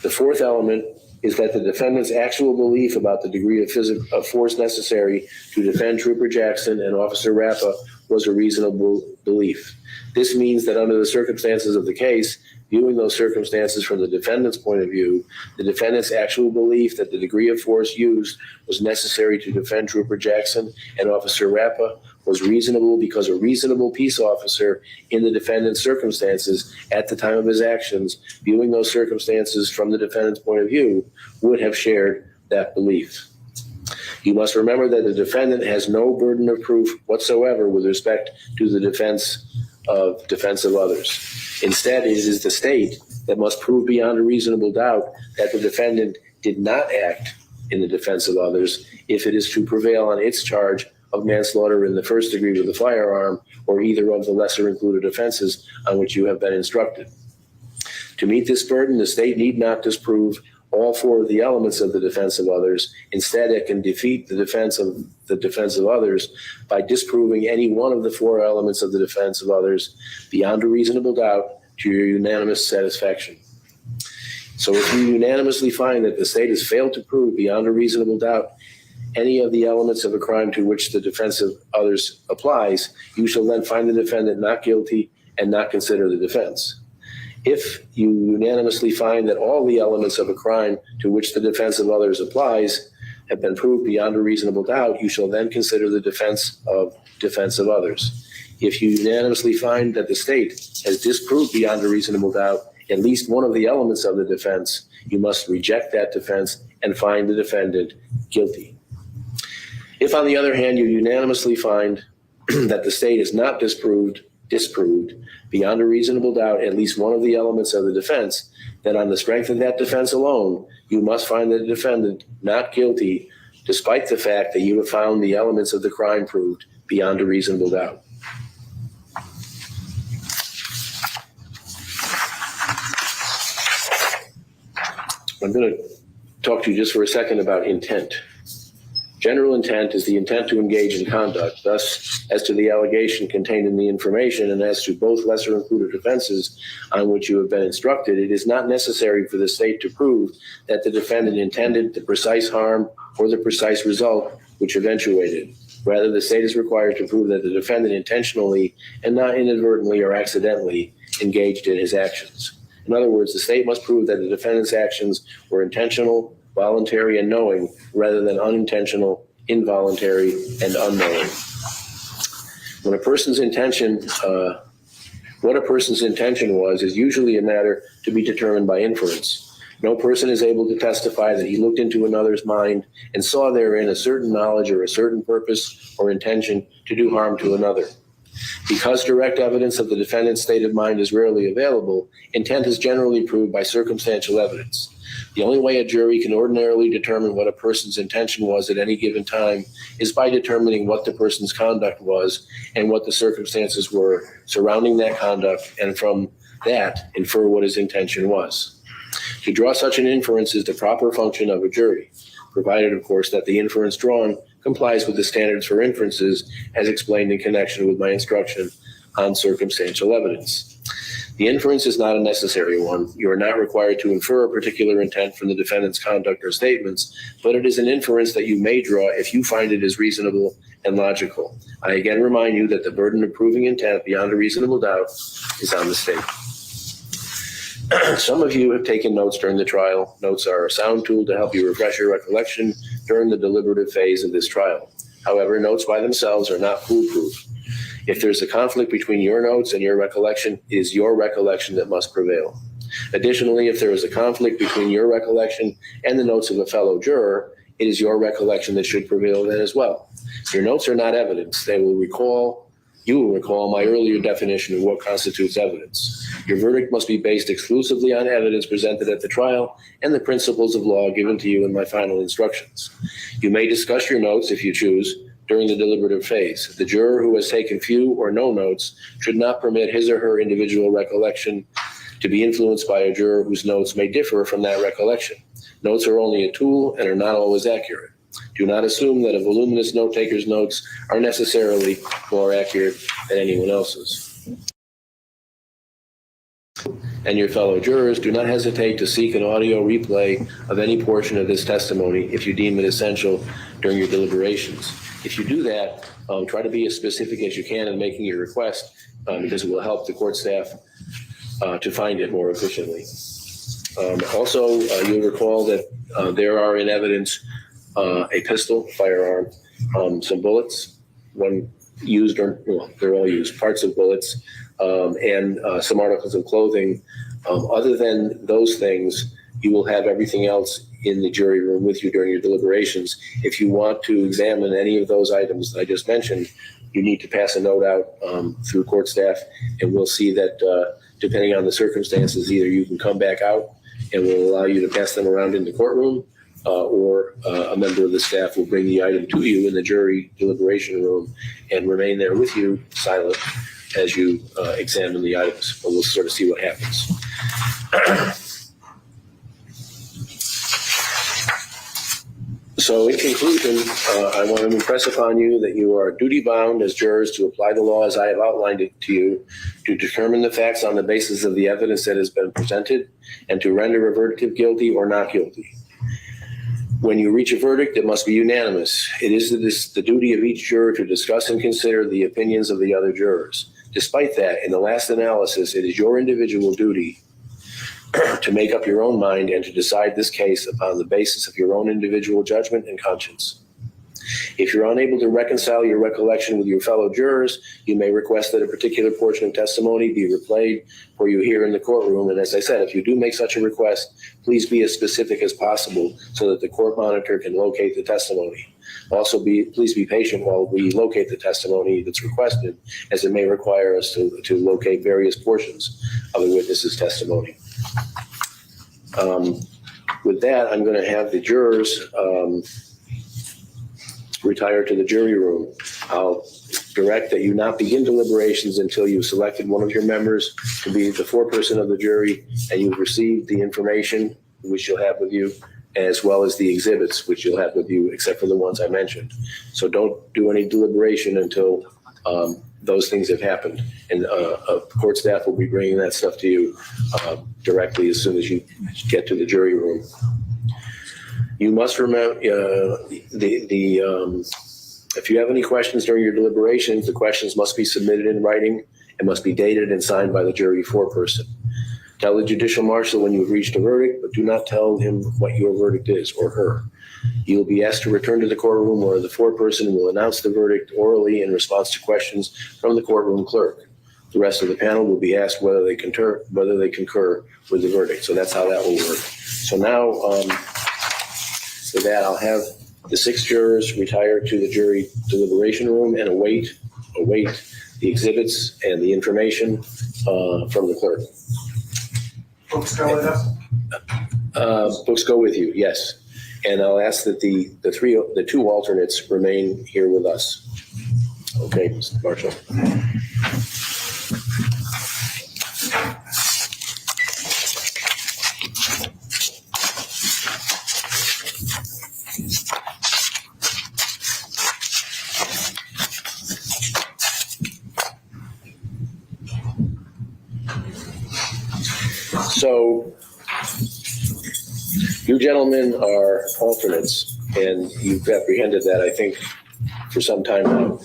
The fourth element is that the defendant's actual belief about the degree of force necessary to defend Trooper Jackson and Officer Rappa was a reasonable belief. This means that under the circumstances of the case, viewing those circumstances from the defendant's point of view, the defendant's actual belief that the degree of force used was necessary to defend Trooper Jackson and Officer Rappa was reasonable because a reasonable peace officer in the defendant's circumstances at the time of his actions, viewing those circumstances from the defendant's point of view, would have shared that belief. You must remember that the defendant has no burden of proof whatsoever with respect to the defense of others. Instead, it is the state that must prove beyond a reasonable doubt that the defendant did not act in the defense of others if it is to prevail on its charge of manslaughter in the first degree with a firearm or either of the lesser included offenses on which you have been instructed. To meet this burden, the state need not disprove all four of the elements of the defense of others. Instead, it can defeat the defense of others by disproving any one of the four elements of the defense of others beyond a reasonable doubt to your unanimous satisfaction. So if you unanimously find that the state has failed to prove beyond a reasonable doubt any of the elements of a crime to which the defense of others applies, you shall then find the defendant not guilty and not consider the defense. If you unanimously find that all the elements of a crime to which the defense of others applies have been proved beyond a reasonable doubt, you shall then consider the defense of others. If you unanimously find that the state has disproved beyond a reasonable doubt at least one of the elements of the defense, you must reject that defense and find the defendant guilty. If, on the other hand, you unanimously find that the state has not disproved beyond a reasonable doubt at least one of the elements of the defense, then on the strength of that defense alone, you must find the defendant not guilty, despite the fact that you have found the elements of the crime proved beyond a reasonable doubt. I'm going to talk to you just for a second about intent. General intent is the intent to engage in conduct. Thus, as to the allegation contained in the information and as to both lesser included offenses on which you have been instructed, it is not necessary for the state to prove that the defendant intended the precise harm or the precise result which eventuated. Rather, the state is required to prove that the defendant intentionally and not inadvertently or accidentally engaged in his actions. In other words, the state must prove that the defendant's actions were intentional, voluntary, and knowing, rather than unintentional, involuntary, and unknowing. When a person's intention, what a person's intention was is usually a matter to be determined by inference. No person is able to testify that he looked into another's mind and saw therein a certain knowledge or a certain purpose or intention to do harm to another. Because direct evidence of the defendant's state of mind is rarely available, intent is generally proved by circumstantial evidence. The only way a jury can ordinarily determine what a person's intention was at any given time is by determining what the person's conduct was and what the circumstances were surrounding that conduct, and from that, infer what his intention was. To draw such an inference is the proper function of a jury, provided, of course, that the inference drawn complies with the standards for inferences as explained in connection with my instruction on circumstantial evidence. The inference is not a necessary one. You are not required to infer a particular intent from the defendant's conduct or statements, but it is an inference that you may draw if you find it is reasonable and logical. I again remind you that the burden of proving intent beyond a reasonable doubt is on the state. Some of you have taken notes during the trial. Notes are a sound tool to help you refresh your recollection during the deliberative phase of this trial. However, notes by themselves are not foolproof. If there's a conflict between your notes and your recollection, it is your recollection that must prevail. Additionally, if there is a conflict between your recollection and the notes of a fellow juror, it is your recollection that should prevail then as well. Your notes are not evidence. You will recall my earlier definition of what constitutes evidence. Your verdict must be based exclusively on evidence presented at the trial and the principles of law given to you in my final instructions. You may discuss your notes, if you choose, during the deliberative phase. The juror who has taken few or no notes should not permit his or her individual recollection to be influenced by a juror whose notes may differ from that recollection. Notes are only a tool and are not always accurate. Do not assume that a voluminous note-taker's notes are necessarily more accurate than anyone else's. And your fellow jurors, do not hesitate to seek an audio replay of any portion of this testimony if you deem it essential during your deliberations. If you do that, try to be as specific as you can in making your request, because it will help the court staff to find it more efficiently. Also, you'll recall that there are in evidence a pistol, firearm, some bullets, one used, or well, they're all used, parts of bullets, and some articles of clothing. Other than those things, you will have everything else in the jury room with you during your deliberations. If you want to examine any of those items that I just mentioned, you need to pass a note out through court staff, and we'll see that depending on the circumstances, either you can come back out and we'll allow you to pass them around in the courtroom, or a member of the staff will bring the item to you in the jury deliberation room and remain there with you silent as you examine the items. But we'll sort of see what happens. So in conclusion, I want to impress upon you that you are duty-bound as jurors to apply the law as I have outlined it to you, to determine the facts on the basis of the evidence that has been presented, and to render a verdict of guilty or not guilty. When you reach a verdict, it must be unanimous. It is the duty of each juror to discuss and consider the opinions of the other jurors. Despite that, in the last analysis, it is your individual duty to make up your own mind and to decide this case upon the basis of your own individual judgment and conscience. If you're unable to reconcile your recollection with your fellow jurors, you may request that a particular portion of testimony be replayed for you here in the courtroom. And as I said, if you do make such a request, please be as specific as possible so that the court monitor can locate the testimony. Also, please be patient while we locate the testimony that's requested, as it may require us to locate various portions of the witness's testimony. With that, I'm going to have the jurors retire to the jury room. I'll direct that you not begin deliberations until you've selected one of your members to be the foreperson of the jury, and you've received the information which you'll have with you, as well as the exhibits which you'll have with you, except for the ones I mentioned. So don't do any deliberation until those things have happened. And court staff will be bringing that stuff to you directly as soon as you get to the jury room. You must remember, if you have any questions during your deliberations, the questions must be submitted in writing and must be dated and signed by the jury foreperson. Tell the judicial marshal when you've reached a verdict, but do not tell him what your verdict is, or her. You will be asked to return to the courtroom, where the foreperson will announce the verdict orally in response to questions from the courtroom clerk. The rest of the panel will be asked whether they concur with the verdict. So that's how that will work. So now, with that, I'll have the 6 jurors retire to the jury deliberation room and await the exhibits and the information from the clerk. Folks still with us? Books go with you, yes. And I'll ask that the two alternates remain here with us. Okay, Mr. Marshall. So, you gentlemen are alternates, and you've apprehended that, I think, for some time now.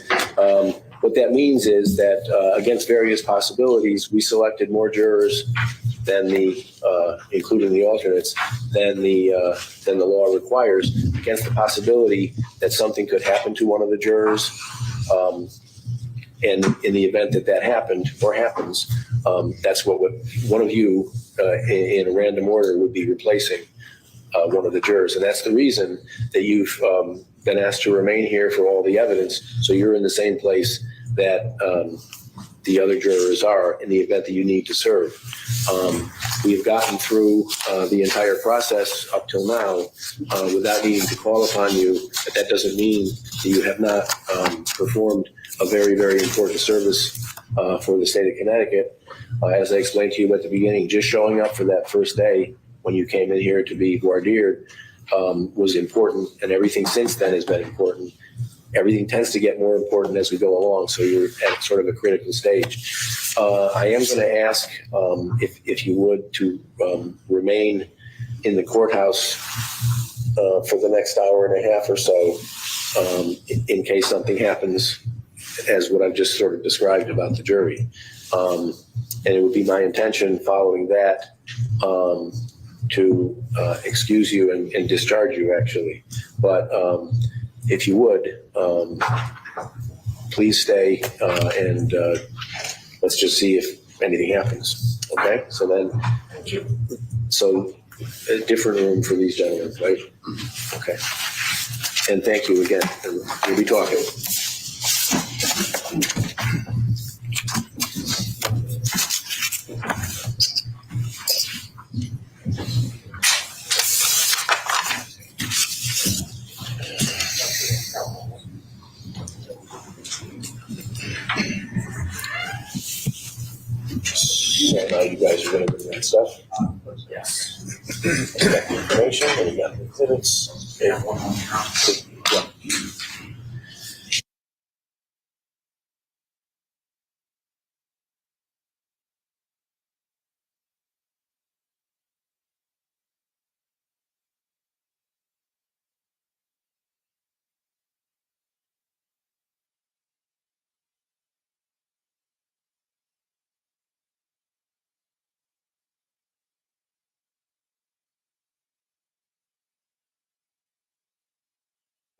What that means is that against various possibilities, we selected more jurors than including the alternates, than the law requires, against the possibility that something could happen to one of the jurors. And in the event that happened or happens, that's what one of you in a random order would be replacing one of the jurors. And that's the reason that you've been asked to remain here for all the evidence. So you're in the same place that the other jurors are in the event that you need to serve. We've gotten through the entire process up till now without needing to call upon you, but that doesn't mean that you have not performed a very, very important service for the state of Connecticut. As I explained to you at the beginning, just showing up for that first day when you came in here to be voir dire was important, and everything since then has been important. Everything tends to get more important as we go along, so you're at sort of a critical stage. I am going to ask if you would to remain in the courthouse for the next hour and a half or so in case something happens as what I've just sort of described about the jury. And it would be my intention following that to excuse you and discharge you, actually. But if you would, please stay and let's just see if anything happens. Okay? So then, so a different room for these gentlemen, right? Okay. And thank you again. And we'll be talking. So now you guys are going to bring that stuff? Yes. Got the information, and you got the exhibits. Yeah.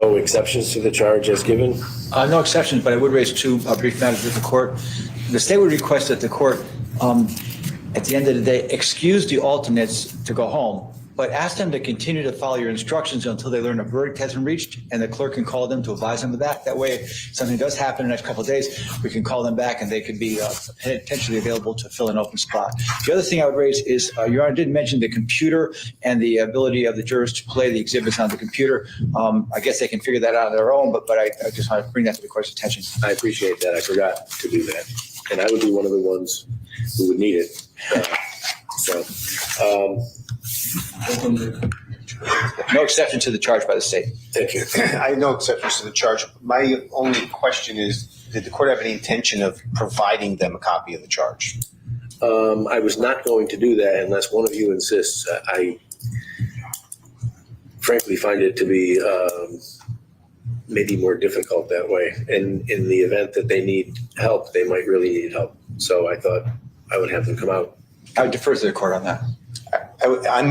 No exceptions to the charge as given? No exceptions, but I would raise two brief matters with the court. The state would request that the court, at the end of the day, excuse the alternates to go home, but ask them to continue to follow your instructions until they learn a verdict has been reached, and the clerk can call them to advise them of that. That way, if something does happen in the next couple of days, we can call them back and they could be potentially available to fill an open spot. The other thing I would raise is, Your Honor did mention the computer and the ability of the jurors to play the exhibits on the computer. I guess they can figure that out on their own, but I just want to bring that to the court's attention. I appreciate that. I forgot to do that. And I would be one of the ones who would need it. No exception to the charge by the state. Thank you. I have no exceptions to the charge. My only question is, did the court have any intention of providing them a copy of the charge? I was not going to do that unless one of you insists. I frankly find it to be maybe more difficult that way. And in the event that they need help, they might really need help. So I thought I would have them come out. I would defer to the court on that. I'm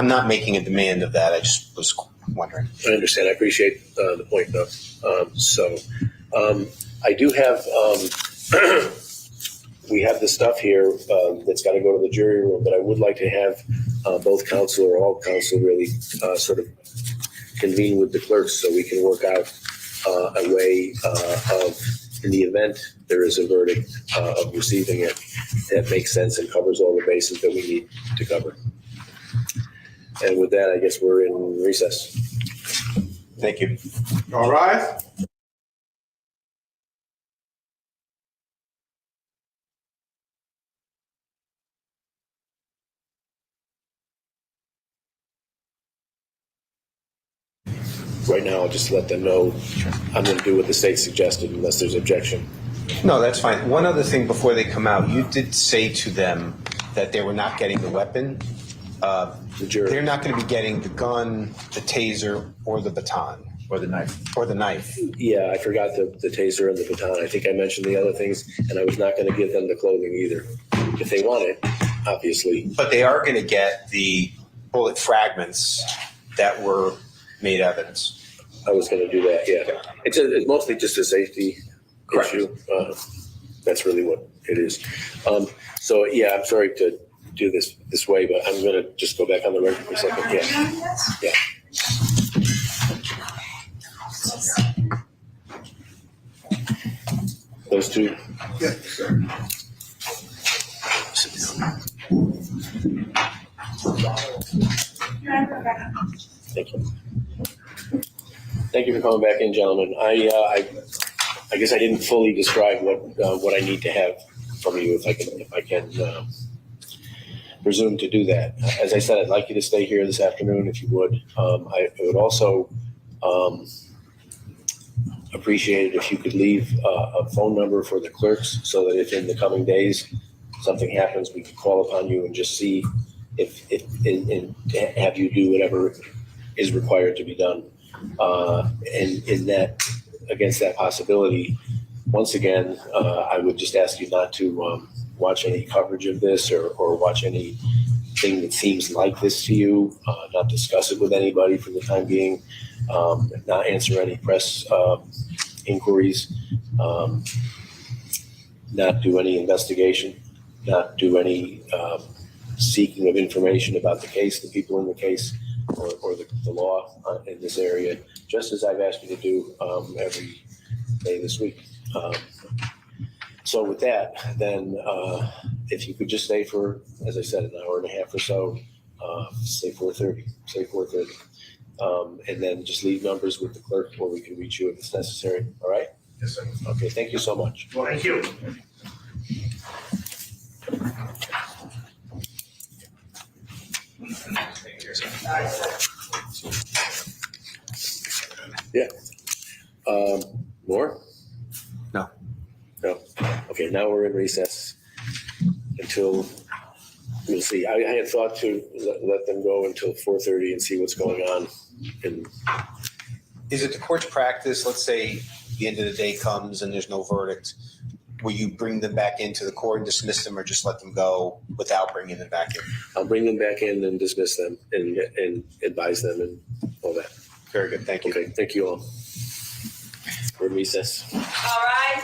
not making a demand of that. I just was wondering. I understand. I appreciate the point, though. I do have, we have the stuff here that's got to go to the jury room, but I would like to have both counsel or all counsel really sort of convene with the clerks so we can work out a way of, in the event there is a verdict, of receiving it that makes sense and covers all the bases that we need to cover. And with that, I guess we're in recess. Thank you. All right. Right now, I'll just let them know I'm going to do what the state suggested unless there's objection. No, that's fine. One other thing before they come out, you did say to them that they were not getting the weapon. The jury. They're not going to be getting the gun, the taser, or the baton. Or the knife. Or the knife. Yeah, I forgot the taser and the baton. I think I mentioned the other things, and I was not going to give them the clothing either. If they want it, obviously. But they are going to get the bullet fragments that were made evidence. I was going to do that, yeah. It's mostly just a safety issue. That's really what it is. So, yeah, I'm sorry to do this way, but I'm going to just go back on the record for a second. Yeah. Those two. Yes, sir. Thank you. Thank you for coming back in, gentlemen. I guess I didn't fully describe what I need to have from you, if I can presume to do that. As I said, I'd like you to stay here this afternoon if you would. I would also appreciate it if you could leave a phone number for the clerks so that if in the coming days something happens, we can call upon you and just see if and have you do whatever is required to be done. And in that, against that possibility, once again, I would just ask you not to watch any coverage of this or watch anything that seems like this to you, not discuss it with anybody for the time being, not answer any press inquiries, not do any investigation, not do any seeking of information about the case, the people in the case, or the law in this area, just as I've asked you to do every day this week. So with that, then if you could just stay for, as I said, an hour and a half or so, say 4:30, and then just leave numbers with the clerk where we can reach you if it's necessary. All right? Yes, sir. Okay, thank you so much. Well, thank you. Yeah. More? No. No. Okay, now we're in recess until, we'll see. I had thought to let them go until 4:30 and see what's going on. And Is it the court's practice, let's say the end of the day comes and there's no verdict, will you bring them back into the court and dismiss them or just let them go without bringing them back in? I'll bring them back in and dismiss them and advise them and all that. Very good. Thank you. Okay, thank you all. We're in recess. All right.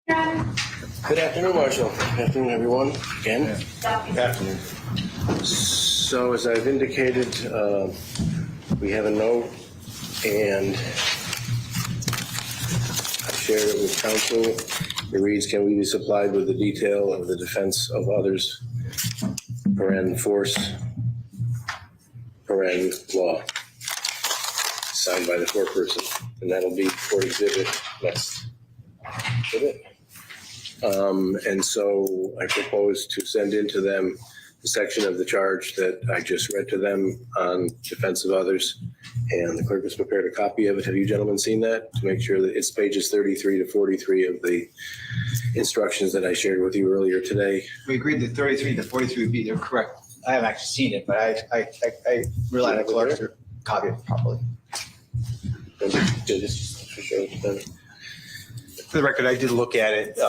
Good afternoon, Marshall. Good afternoon, everyone, again. Good afternoon. So as I've indicated, we have a note, and I shared it with counsel. It reads, can we be supplied with the detail of the defense of others, paren force, paren law, signed by the foreperson, and that'll be court exhibit next exhibit. And so I propose to send into them the section of the charge that I just read to them on defense of others. And the clerk has prepared a copy of it. Have you gentlemen seen that? To make sure that it's pages 33 to 43 of the instructions that I shared with you earlier today. We agreed that 33 to 43 would be, they're correct. I haven't actually seen it, but I rely on the clerk to copy it properly. For the record, I did look at it.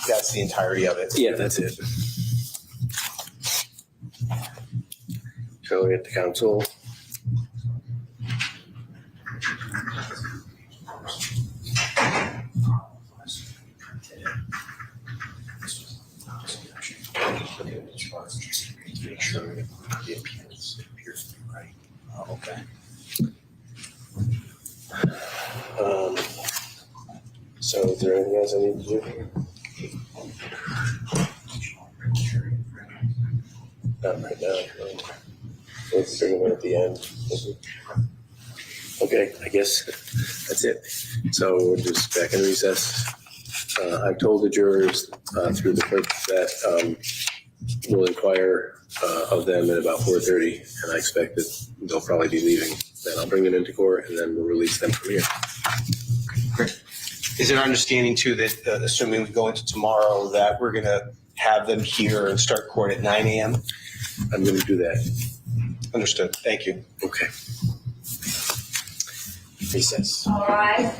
That's the entirety of it. Yeah, that's it. Showing it to counsel. Okay. So is there anything else I need to do here? Not right now. Let's bring them at the end. Okay, I guess that's it. So we're just back in recess. I've told the jurors through the clerk that we'll inquire of them at about 4:30, and I expect that they'll probably be leaving. Then I'll bring them into court, and then we'll release them from here. Great. Is it our understanding too that assuming we go into tomorrow that we're going to have them here and start court at 9 a.m.? I'm going to do that. Understood. Thank you. Okay. Recess. All right.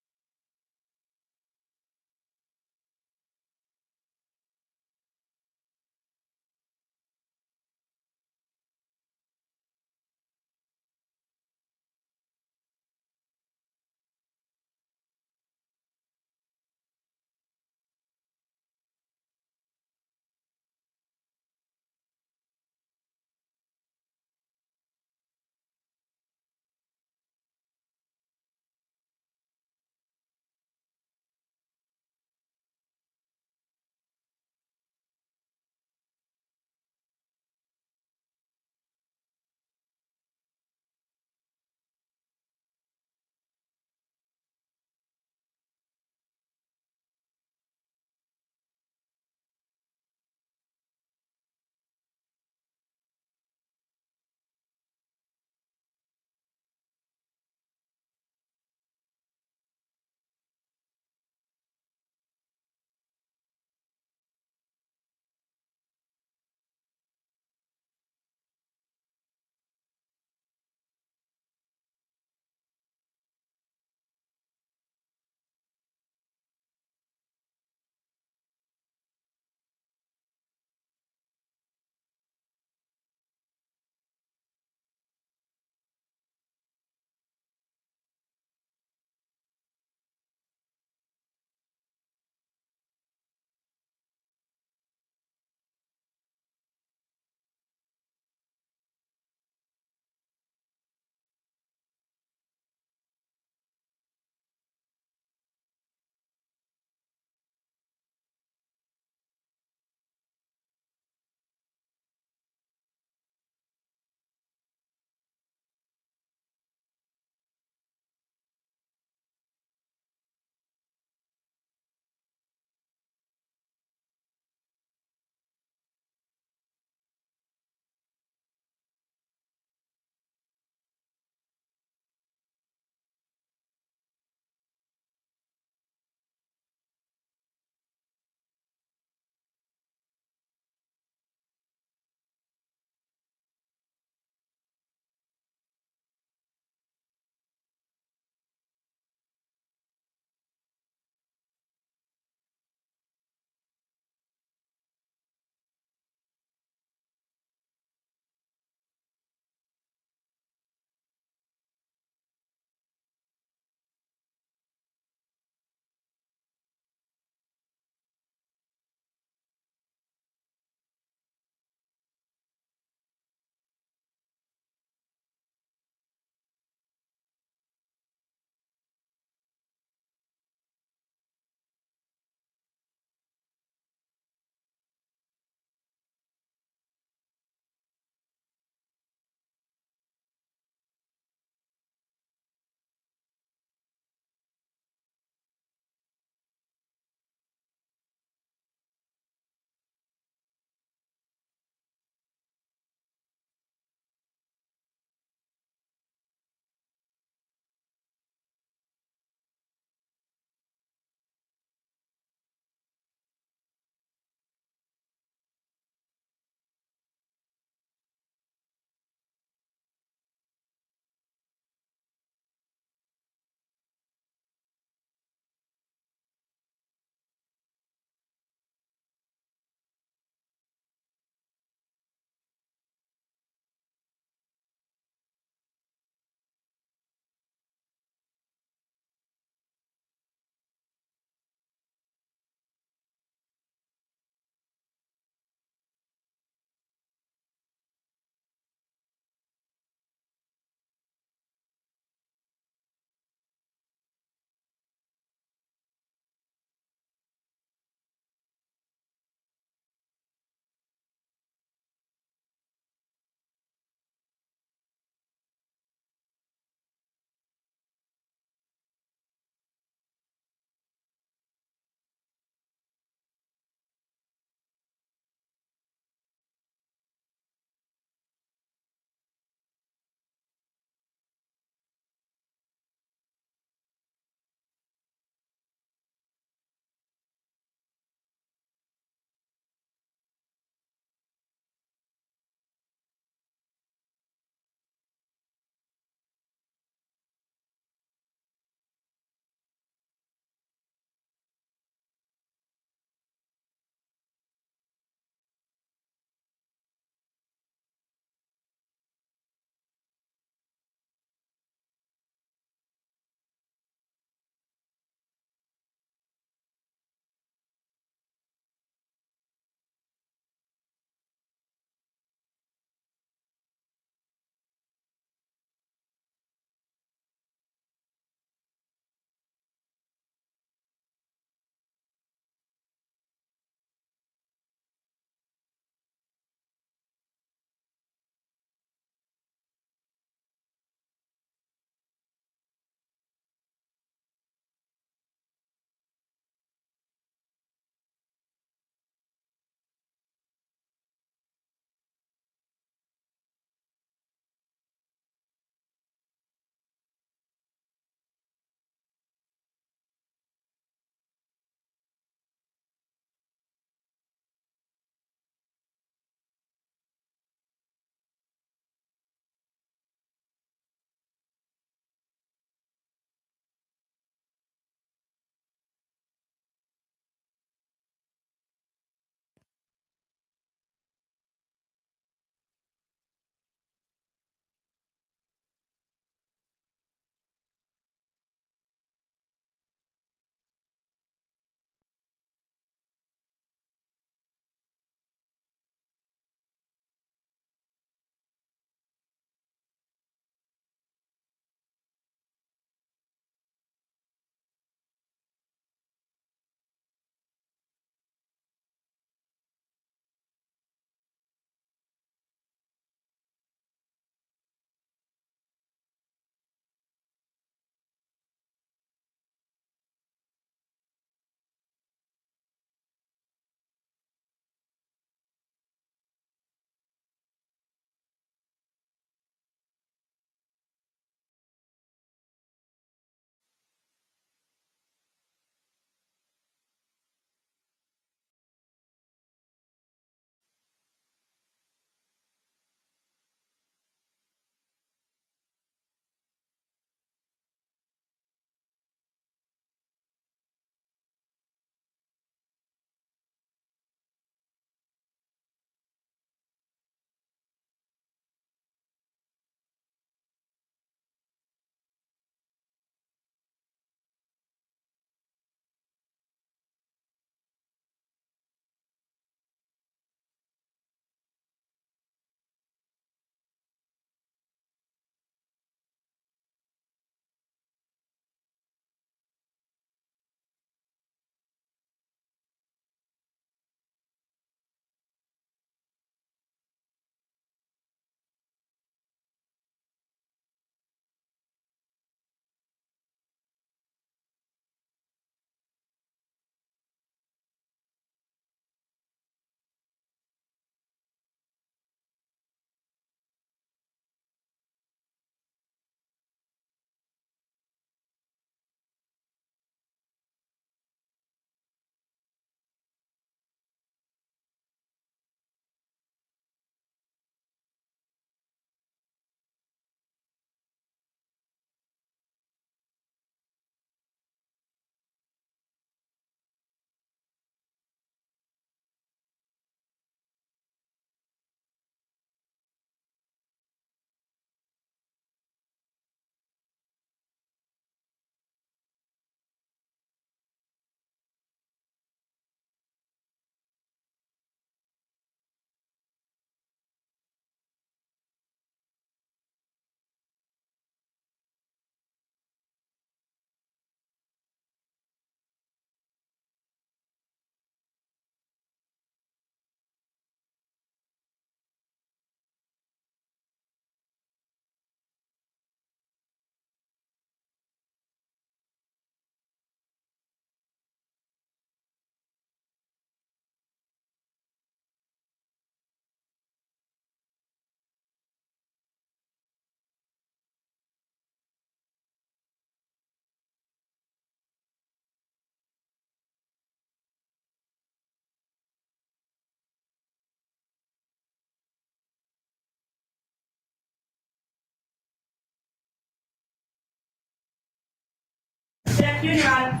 afternoon, Your Honor.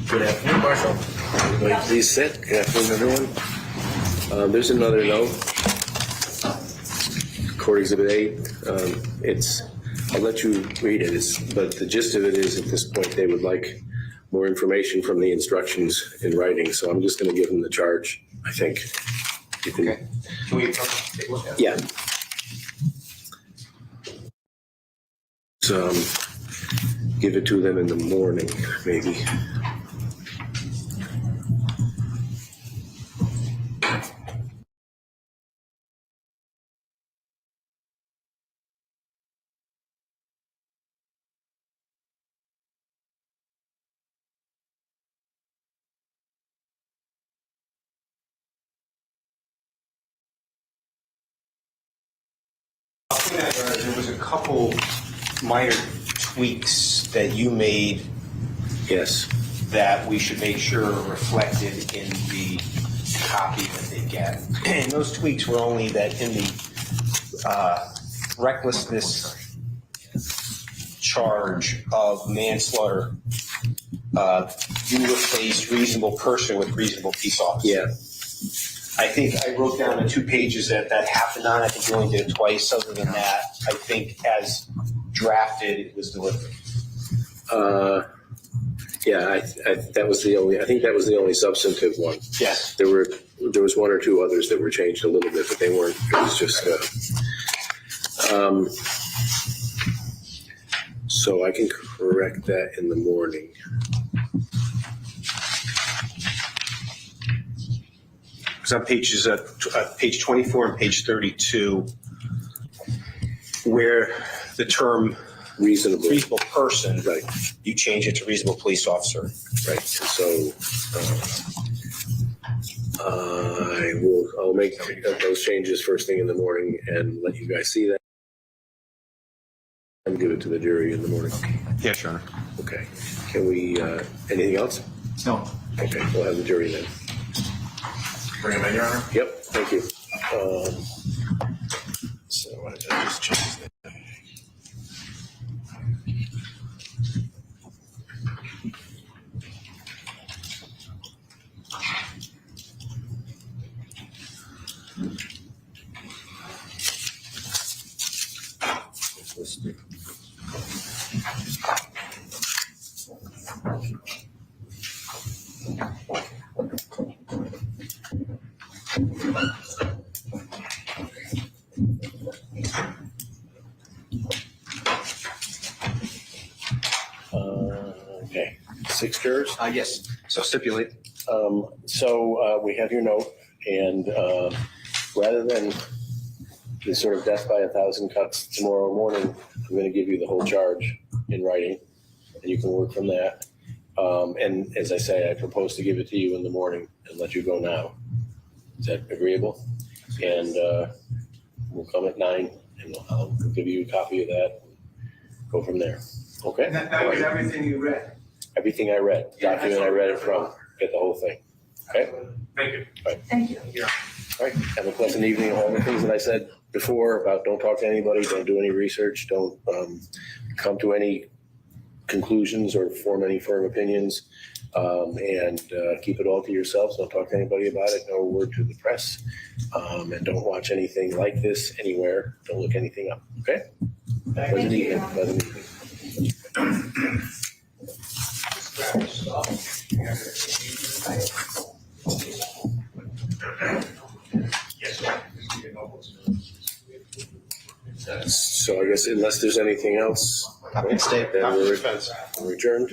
Good afternoon, Marshall. Everybody please sit. Good afternoon, everyone. There's another note. Court Exhibit 8. I'll let you read it, but the gist of it is at this point they would like more information from the instructions in writing, so I'm just going to give them the charge, I think. You can, Okay. Can we take a look at it? yeah. So, give it to them in the morning, maybe. There was a couple minor tweaks that you made Yes. that we should make sure are reflected in the copy that they get. And those tweaks were only that in the recklessness charge of manslaughter, you replaced reasonable person with reasonable peace officer. Yeah. I think I wrote down the 2 pages that happened on. I think you only did it twice. Other than that, I think as drafted, it was delivered. Yeah, I think that was the only substantive one. Yes. There was 1 or 2 others that were changed a little bit, but they weren't. It was just. So I can correct that in the morning. It's on page 24 and page 32, where the term Reasonably. reasonable person, Right. you change it to reasonable police officer. Right. So I'll make those changes first thing in the morning and let you guys see that. And give it to the jury in the morning. Yes, Your Honor. Okay. Can we, anything else? No. Okay, we'll have the jury then. Bring him in, Your Honor. Yep, thank you. So I just changed that. Okay, 6 jurors. Yes. So stipulate. We have your note, and rather than the sort of death by 1,000 cuts tomorrow morning, I'm going to give you the whole charge in writing, and you can work from that. And as I say, I propose to give it to you in the morning and let you go now. Is that agreeable? And we'll come at 9, and I'll give you a copy of that. Go from there. Okay? That was everything you read. Everything I read, document I read it from, get the whole thing. Okay? Thank you. Thank you. All right, have a pleasant evening. All the things that I said before about don't talk to anybody, don't do any research, don't come to any conclusions or form any firm opinions, and keep it all to yourselves. Don't talk to anybody about it. No word to the press, and don't watch anything like this anywhere. Don't look anything up. Okay? Pleasant evening. Pleasant evening. So I guess unless there's anything else, Copy and state. then Copy and we're dispense. adjourned.